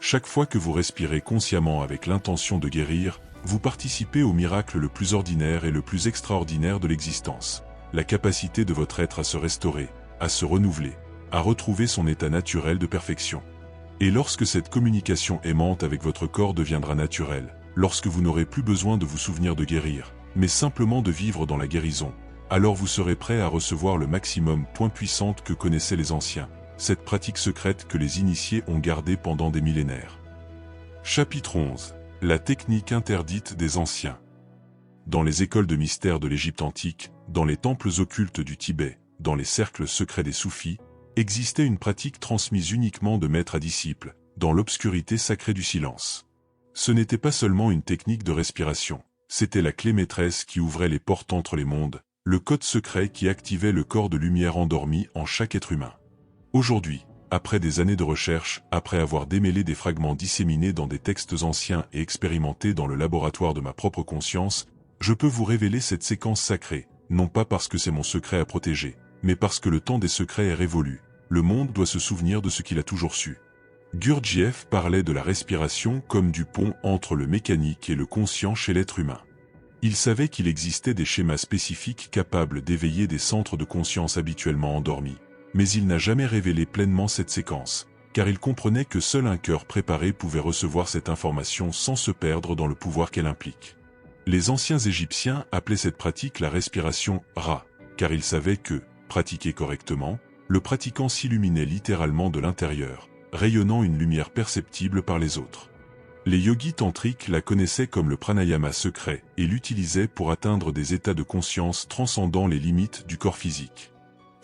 Chaque fois que vous respirez consciemment avec l'intention de guérir, vous participez au miracle le plus ordinaire et le plus extraordinaire de l'existence, la capacité de votre être à se restaurer, à se renouveler, à retrouver son état naturel de perfection. Et lorsque cette communication aimante avec votre corps deviendra naturelle, lorsque vous n'aurez plus besoin de vous souvenir de guérir, mais simplement de vivre dans la guérison, alors vous serez prêt à recevoir le maximum point puissante que connaissaient les anciens, cette pratique secrète que les initiés ont gardée pendant des millénaires. Chapitre 11. La technique interdite des anciens. Dans les écoles de mystère de l'Égypte antique, dans les temples occultes du Tibet, dans les cercles secrets des soufis, existait une pratique transmise uniquement de maître à disciple, dans l'obscurité sacrée du silence. Ce n'était pas seulement une technique de respiration, c'était la clé maîtresse qui ouvrait les portes entre les mondes, le code secret qui activait le corps de lumière endormi en chaque être humain. Aujourd'hui, après des années de recherche, après avoir démêlé des fragments disséminés dans des textes anciens et expérimentés dans le laboratoire de ma propre conscience, je peux vous révéler cette séquence sacrée, non pas parce que c'est mon secret à protéger, mais parce que le temps des secrets est révolu. Le monde doit se souvenir de ce qu'il a toujours su. Gurdjieff parlait de la respiration comme du pont entre le mécanique et le conscient chez l'être humain. Il savait qu'il existait des schémas spécifiques capables d'éveiller des centres de conscience habituellement endormis, mais il n'a jamais révélé pleinement cette séquence, car il comprenait que seul un cœur préparé pouvait recevoir cette information sans se perdre dans le pouvoir qu'elle implique. Les anciens Égyptiens appelaient cette pratique la respiration Ra, car ils savaient que, pratiquée correctement, le pratiquant s'illuminait littéralement de l'intérieur, rayonnant une lumière perceptible par les autres. Les yogis tantriques la connaissaient comme le pranayama secret et l'utilisaient pour atteindre des états de conscience transcendant les limites du corps physique.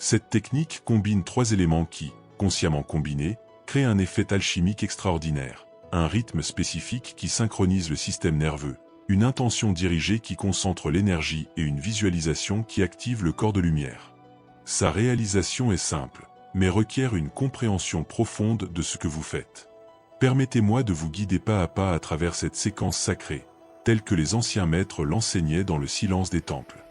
Cette technique combine trois éléments qui, consciemment combinés, créent un effet alchimique extraordinaire, un rythme spécifique qui synchronise le système nerveux, une intention dirigée qui concentre l'énergie et une visualisation qui active le corps de lumière. Sa réalisation est simple, mais requiert une compréhension profonde de ce que vous faites. Permettez-moi de vous guider pas à pas à travers cette séquence sacrée, telle que les anciens maîtres l'enseignaient dans le silence des temples.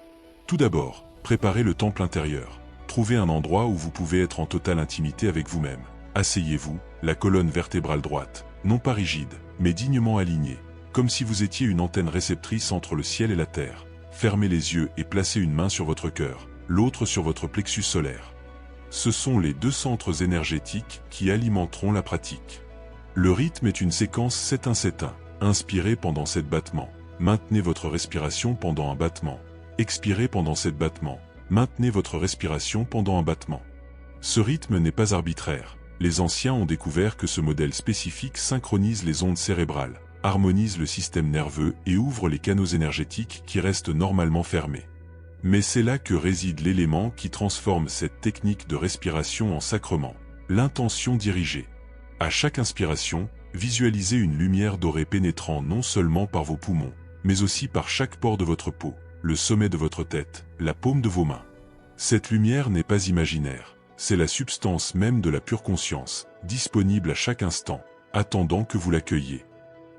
Tout d'abord, préparez le temple intérieur. Trouvez un endroit où vous pouvez être en totale intimité avec vous-même. Asseyez-vous, la colonne vertébrale droite, non pas rigide, mais dignement alignée, comme si vous étiez une antenne réceptrice entre le ciel et la terre. Fermez les yeux et placez une main sur votre cœur, l'autre sur votre plexus solaire. Ce sont les deux centres énergétiques qui alimenteront la pratique. Le rythme est une séquence 7-1-7-1. Inspirez pendant 7 battements. Maintenez votre respiration pendant un battement. Expirez pendant 7 battements. Maintenez votre respiration pendant un battement. Ce rythme n'est pas arbitraire. Les anciens ont découvert que ce modèle spécifique synchronise les ondes cérébrales, harmonise le système nerveux et ouvre les canaux énergétiques qui restent normalement fermés. Mais c'est là que réside l'élément qui transforme cette technique de respiration en sacrement, l'intention dirigée. À chaque inspiration, visualisez une lumière dorée pénétrant non seulement par vos poumons, mais aussi par chaque pore de votre peau, le sommet de votre tête, la paume de vos mains. Cette lumière n'est pas imaginaire, c'est la substance même de la pure conscience, disponible à chaque instant, attendant que vous l'accueilliez.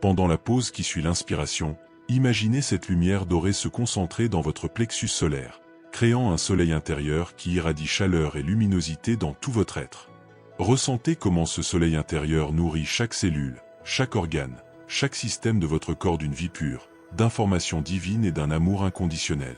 Pendant la pause qui suit l'inspiration, imaginez cette lumière dorée se concentrer dans votre plexus solaire, créant un soleil intérieur qui irradie chaleur et luminosité dans tout votre être. Ressentez comment ce soleil intérieur nourrit chaque cellule, chaque organe, chaque système de votre corps d'une vie pure, d'informations divines et d'un amour inconditionnel.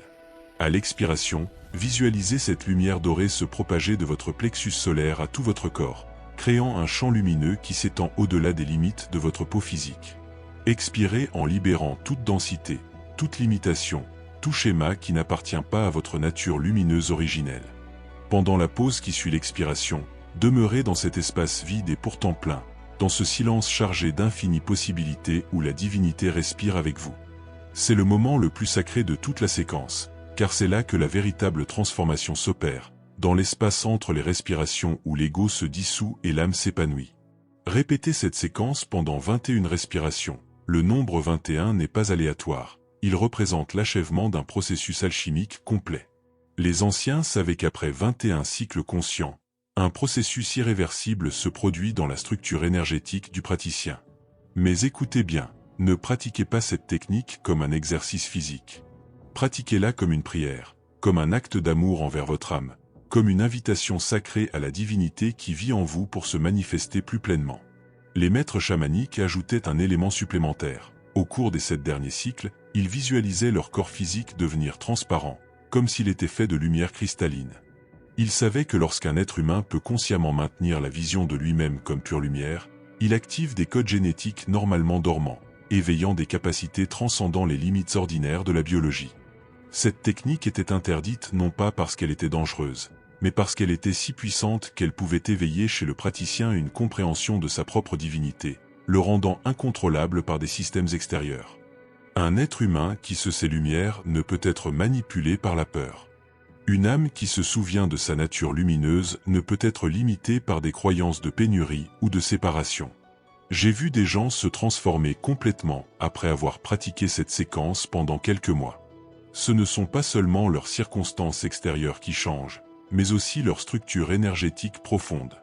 À l'expiration, visualisez cette lumière dorée se propager de votre plexus solaire à tout votre corps, créant un champ lumineux qui s'étend au-delà des limites de votre peau physique. Expirez en libérant toute densité, toute limitation, tout schéma qui n'appartient pas à votre nature lumineuse originelle. Pendant la pause qui suit l'expiration, demeurez dans cet espace vide et pourtant plein, dans ce silence chargé d'infinies possibilités où la divinité respire avec vous. C'est le moment le plus sacré de toute la séquence, car c'est là que la véritable transformation s'opère, dans l'espace entre les respirations où l'ego se dissout et l'âme s'épanouit. Répétez cette séquence pendant 21 respirations. Le nombre 21 n'est pas aléatoire. Il représente l'achèvement d'un processus alchimique complet. Les anciens savaient qu'après 21 cycles conscients, un processus irréversible se produit dans la structure énergétique du praticien. Mais écoutez bien, ne pratiquez pas cette technique comme un exercice physique. Pratiquez-la comme une prière, comme un acte d'amour envers votre âme, comme une invitation sacrée à la divinité qui vit en vous pour se manifester plus pleinement. Les maîtres chamaniques ajoutaient un élément supplémentaire. Au cours des 7 derniers cycles, ils visualisaient leur corps physique devenir transparent, comme s'il était fait de lumière cristalline. Ils savaient que lorsqu'un être humain peut consciemment maintenir la vision de lui-même comme pure lumière, il active des codes génétiques normalement dormants, éveillant des capacités transcendant les limites ordinaires de la biologie. Cette technique était interdite non pas parce qu'elle était dangereuse, mais parce qu'elle était si puissante qu'elle pouvait éveiller chez le praticien une compréhension de sa propre divinité, le rendant incontrôlable par des systèmes extérieurs. Un être humain qui se sait lumière ne peut être manipulé par la peur. Une âme qui se souvient de sa nature lumineuse ne peut être limitée par des croyances de pénurie ou de séparation. J'ai vu des gens se transformer complètement après avoir pratiqué cette séquence pendant quelques mois. Ce ne sont pas seulement leurs circonstances extérieures qui changent, mais aussi leur structure énergétique profonde.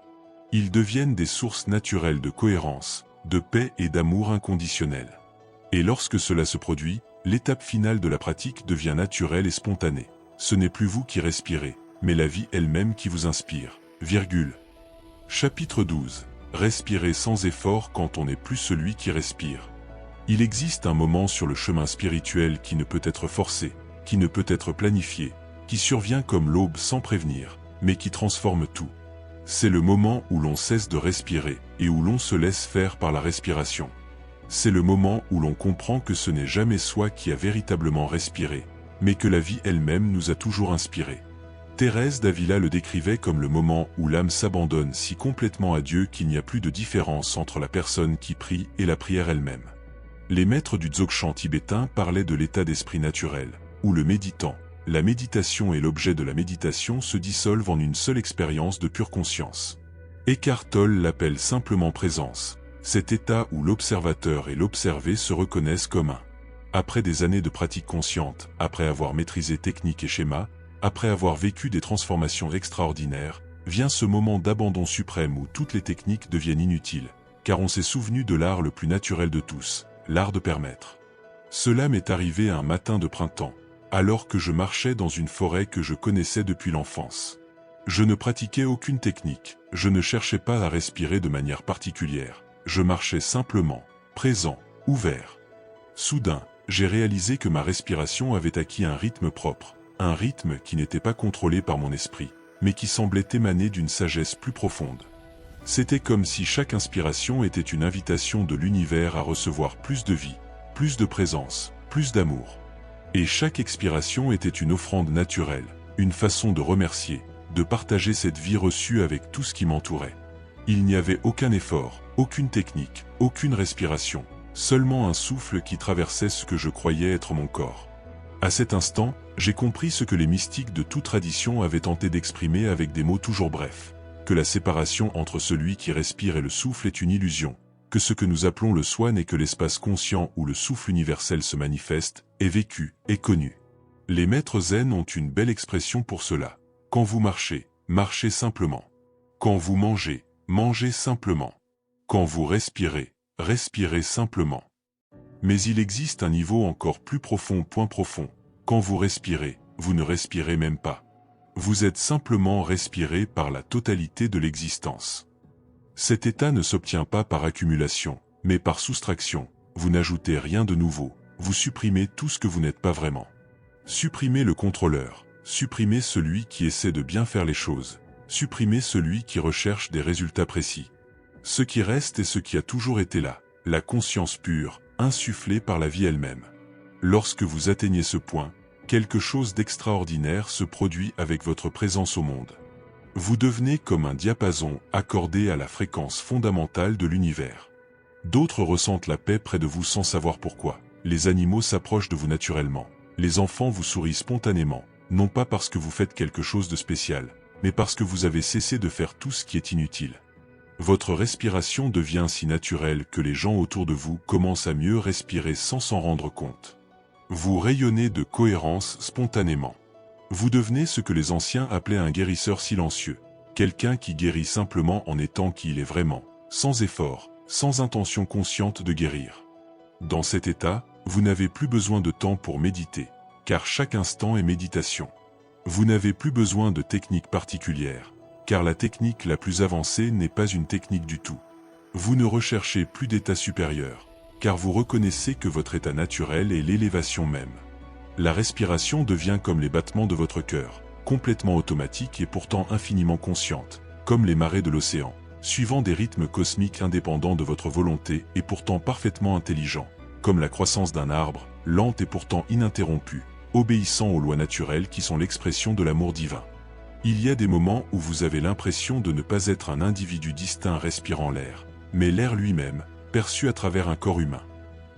Ils deviennent des sources naturelles de cohérence, de paix et d'amour inconditionnel. Et lorsque cela se produit, l'étape finale de la pratique devient naturelle et spontanée. Ce n'est plus vous qui respirez, mais la vie elle-même qui vous inspire. Chapitre 12. Respirer sans effort quand on n'est plus celui qui respire. Il existe un moment sur le chemin spirituel qui ne peut être forcé, qui ne peut être planifié, qui survient comme l'aube sans prévenir, mais qui transforme tout. C'est le moment où l'on cesse de respirer et où l'on se laisse faire par la respiration. C'est le moment où l'on comprend que ce n'est jamais soi qui a véritablement respiré, mais que la vie elle-même nous a toujours inspiré. Thérèse d'Avila le décrivait comme le moment où l'âme s'abandonne si complètement à Dieu qu'il n'y a plus de différence entre la personne qui prie et la prière elle-même. Les maîtres du Dzogchen tibétain parlaient de l'état d'esprit naturel, où le méditant, la méditation et l'objet de la méditation se dissolvent en une seule expérience de pure conscience. Eckhart Tolle l'appelle simplement présence, cet état où l'observateur et l'observé se reconnaissent comme un. Après des années de pratique consciente, après avoir maîtrisé techniques et schémas, après avoir vécu des transformations extraordinaires, vient ce moment d'abandon suprême où toutes les techniques deviennent inutiles, car on s'est souvenu de l'art le plus naturel de tous, l'art de permettre. Cela m'est arrivé un matin de printemps, alors que je marchais dans une forêt que je connaissais depuis l'enfance. Je ne pratiquais aucune technique, je ne cherchais pas à respirer de manière particulière, je marchais simplement, présent, ouvert. Soudain, j'ai réalisé que ma respiration avait acquis un rythme propre, un rythme qui n'était pas contrôlé par mon esprit, mais qui semblait émaner d'une sagesse plus profonde. C'était comme si chaque inspiration était une invitation de l'univers à recevoir plus de vie, plus de présence, plus d'amour. Et chaque expiration était une offrande naturelle, une façon de remercier, de partager cette vie reçue avec tout ce qui m'entourait. Il n'y avait aucun effort, aucune technique, aucune respiration, seulement un souffle qui traversait ce que je croyais être mon corps. À cet instant, j'ai compris ce que les mystiques de toute tradition avaient tenté d'exprimer avec des mots toujours brefs, que la séparation entre celui qui respire et le souffle est une illusion, que ce que nous appelons le soi n'est que l'espace conscient où le souffle universel se manifeste, est vécu, est connu. Les maîtres zen ont une belle expression pour cela. Quand vous marchez, marchez simplement. Quand vous mangez, mangez simplement. Quand vous respirez, respirez simplement. Mais il existe un niveau encore plus profond. Quand vous respirez, vous ne respirez même pas. Vous êtes simplement respiré par la totalité de l'existence. Cet état ne s'obtient pas par accumulation, mais par soustraction. Vous n'ajoutez rien de nouveau, vous supprimez tout ce que vous n'êtes pas vraiment. Supprimez le contrôleur, supprimez celui qui essaie de bien faire les choses, supprimez celui qui recherche des résultats précis. Ce qui reste est ce qui a toujours été là, la conscience pure, insufflée par la vie elle-même. Lorsque vous atteignez ce point, quelque chose d'extraordinaire se produit avec votre présence au monde. Vous devenez comme un diapason accordé à la fréquence fondamentale de l'univers. D'autres ressentent la paix près de vous sans savoir pourquoi. Les animaux s'approchent de vous naturellement. Les enfants vous sourient spontanément, non pas parce que vous faites quelque chose de spécial, mais parce que vous avez cessé de faire tout ce qui est inutile. Votre respiration devient si naturelle que les gens autour de vous commencent à mieux respirer sans s'en rendre compte. Vous rayonnez de cohérence spontanément. Vous devenez ce que les anciens appelaient un guérisseur silencieux, quelqu'un qui guérit simplement en étant qui il est vraiment, sans effort, sans intention consciente de guérir. Dans cet état, vous n'avez plus besoin de temps pour méditer, car chaque instant est méditation. Vous n'avez plus besoin de technique particulière, car la technique la plus avancée n'est pas une technique du tout. Vous ne recherchez plus d'état supérieur, car vous reconnaissez que votre état naturel est l'élévation même. La respiration devient comme les battements de votre cœur, complètement automatique et pourtant infiniment consciente, comme les marées de l'océan, suivant des rythmes cosmiques indépendants de votre volonté et pourtant parfaitement intelligents, comme la croissance d'un arbre, lente et pourtant ininterrompue, obéissant aux lois naturelles qui sont l'expression de l'amour divin. Il y a des moments où vous avez l'impression de ne pas être un individu distinct respirant l'air, mais l'air lui-même, perçu à travers un corps humain.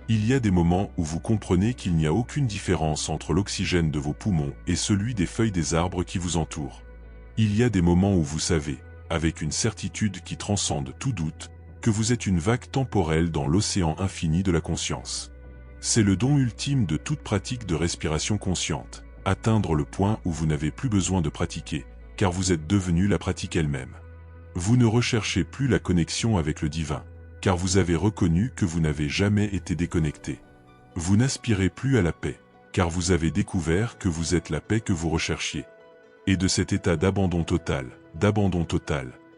Il y a des moments où vous comprenez qu'il n'y a aucune différence entre l'oxygène de vos poumons et celui des feuilles des arbres qui vous entourent. Il y a des moments où vous savez, avec une certitude qui transcende tout doute, que vous êtes une vague temporelle dans l'océan infini de la conscience. C'est le don ultime de toute pratique de respiration consciente, atteindre le point où vous n'avez plus besoin de pratiquer, car vous êtes devenu la pratique elle-même. Vous ne recherchez plus la connexion avec le divin, car vous avez reconnu que vous n'avez jamais été déconnecté. Vous n'aspirez plus à la paix, car vous avez découvert que vous êtes la paix que vous recherchiez. Et de cet état d'abandon total,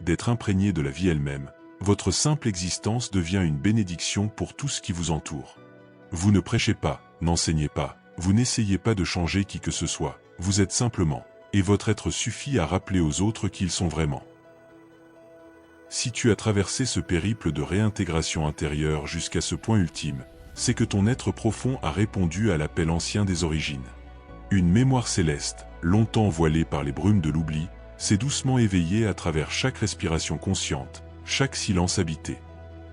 d'être imprégné de la vie elle-même, votre simple existence devient une bénédiction pour tout ce qui vous entoure. Vous ne prêchez pas, n'enseignez pas, vous n'essayez pas de changer qui que ce soit, vous êtes simplement, et votre être suffit à rappeler aux autres qu'ils sont vraiment. Si tu as traversé ce périple de réintégration intérieure jusqu'à ce point ultime, c'est que ton être profond a répondu à l'appel ancien des origines. Une mémoire céleste, longtemps voilée par les brumes de l'oubli, s'est doucement éveillée à travers chaque respiration consciente, chaque silence habité.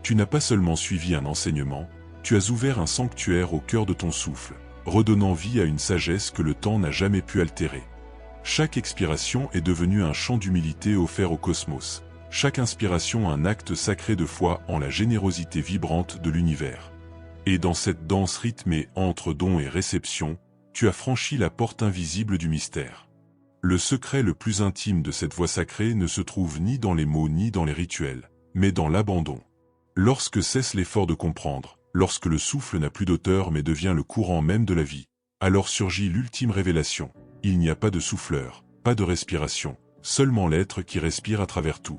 Tu n'as pas seulement suivi un enseignement, tu as ouvert un sanctuaire au cœur de ton souffle, redonnant vie à une sagesse que le temps n'a jamais pu altérer. Chaque expiration est devenue un chant d'humilité offert au cosmos, chaque inspiration un acte sacré de foi en la générosité vibrante de l'univers. Et dans cette danse rythmée entre don et réception, tu as franchi la porte invisible du mystère. Le secret le plus intime de cette voie sacrée ne se trouve ni dans les mots ni dans les rituels, mais dans l'abandon. Lorsque cesse l'effort de comprendre, lorsque le souffle n'a plus d'auteur mais devient le courant même de la vie, alors surgit l'ultime révélation. Il n'y a pas de souffleur, pas de respiration, seulement l'être qui respire à travers tout.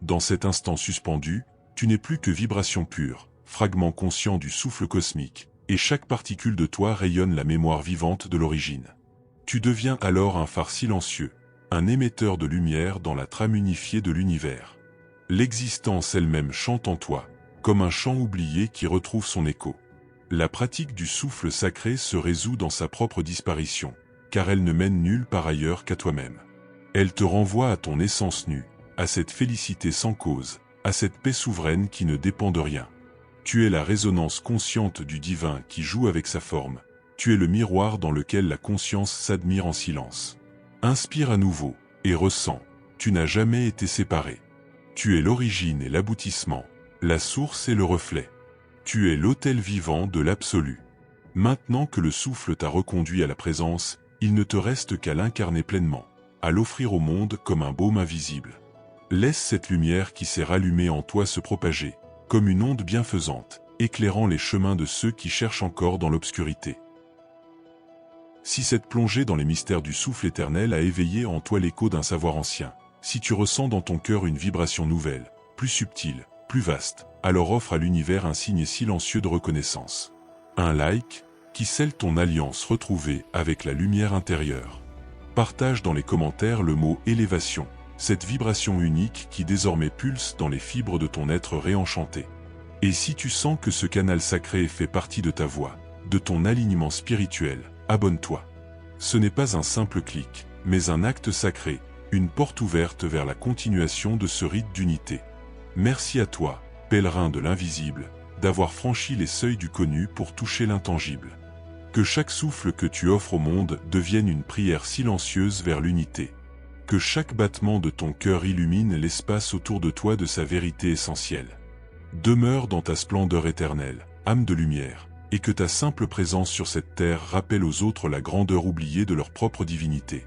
Dans cet instant suspendu, tu n'es plus que vibration pure, fragment conscient du souffle cosmique, et chaque particule de toi rayonne la mémoire vivante de l'origine. Tu deviens alors un phare silencieux, un émetteur de lumière dans la trame unifiée de l'univers. L'existence elle-même chante en toi, comme un chant oublié qui retrouve son écho. La pratique du souffle sacré se résout dans sa propre disparition, car elle ne mène nulle part ailleurs qu'à toi-même. Elle te renvoie à ton essence nue, à cette félicité sans cause, à cette paix souveraine qui ne dépend de rien. Tu es la résonance consciente du divin qui joue avec sa forme, tu es le miroir dans lequel la conscience s'admire en silence. Inspire à nouveau, et ressens, tu n'as jamais été séparé. Tu es l'origine et l'aboutissement, la source et le reflet. Tu es l'autel vivant de l'absolu. Maintenant que le souffle t'a reconduit à la présence, il ne te reste qu'à l'incarner pleinement, à l'offrir au monde comme un baume invisible. Laisse cette lumière qui s'est rallumée en toi se propager, comme une onde bienfaisante, éclairant les chemins de ceux qui cherchent encore dans l'obscurité. Si cette plongée dans les mystères du souffle éternel a éveillé en toi l'écho d'un savoir ancien, si tu ressens dans ton cœur une vibration nouvelle, plus subtile, plus vaste, alors offre à l'univers un signe silencieux de reconnaissance. Un like, qui scelle ton alliance retrouvée avec la lumière intérieure. Partage dans les commentaires le mot « élévation », cette vibration unique qui désormais pulse dans les fibres de ton être réenchanté. Et si tu sens que ce canal sacré fait partie de ta voix, de ton alignement spirituel, abonne-toi. Ce n'est pas un simple clic, mais un acte sacré, une porte ouverte vers la continuation de ce rite d'unité. Merci à toi, pèlerin de l'invisible, d'avoir franchi les seuils du connu pour toucher l'intangible. Que chaque souffle que tu offres au monde devienne une prière silencieuse vers l'unité. Que chaque battement de ton cœur illumine l'espace autour de toi de sa vérité essentielle. Demeure dans ta splendeur éternelle, âme de lumière, et que ta simple présence sur cette terre rappelle aux autres la grandeur oubliée de leur propre divinité.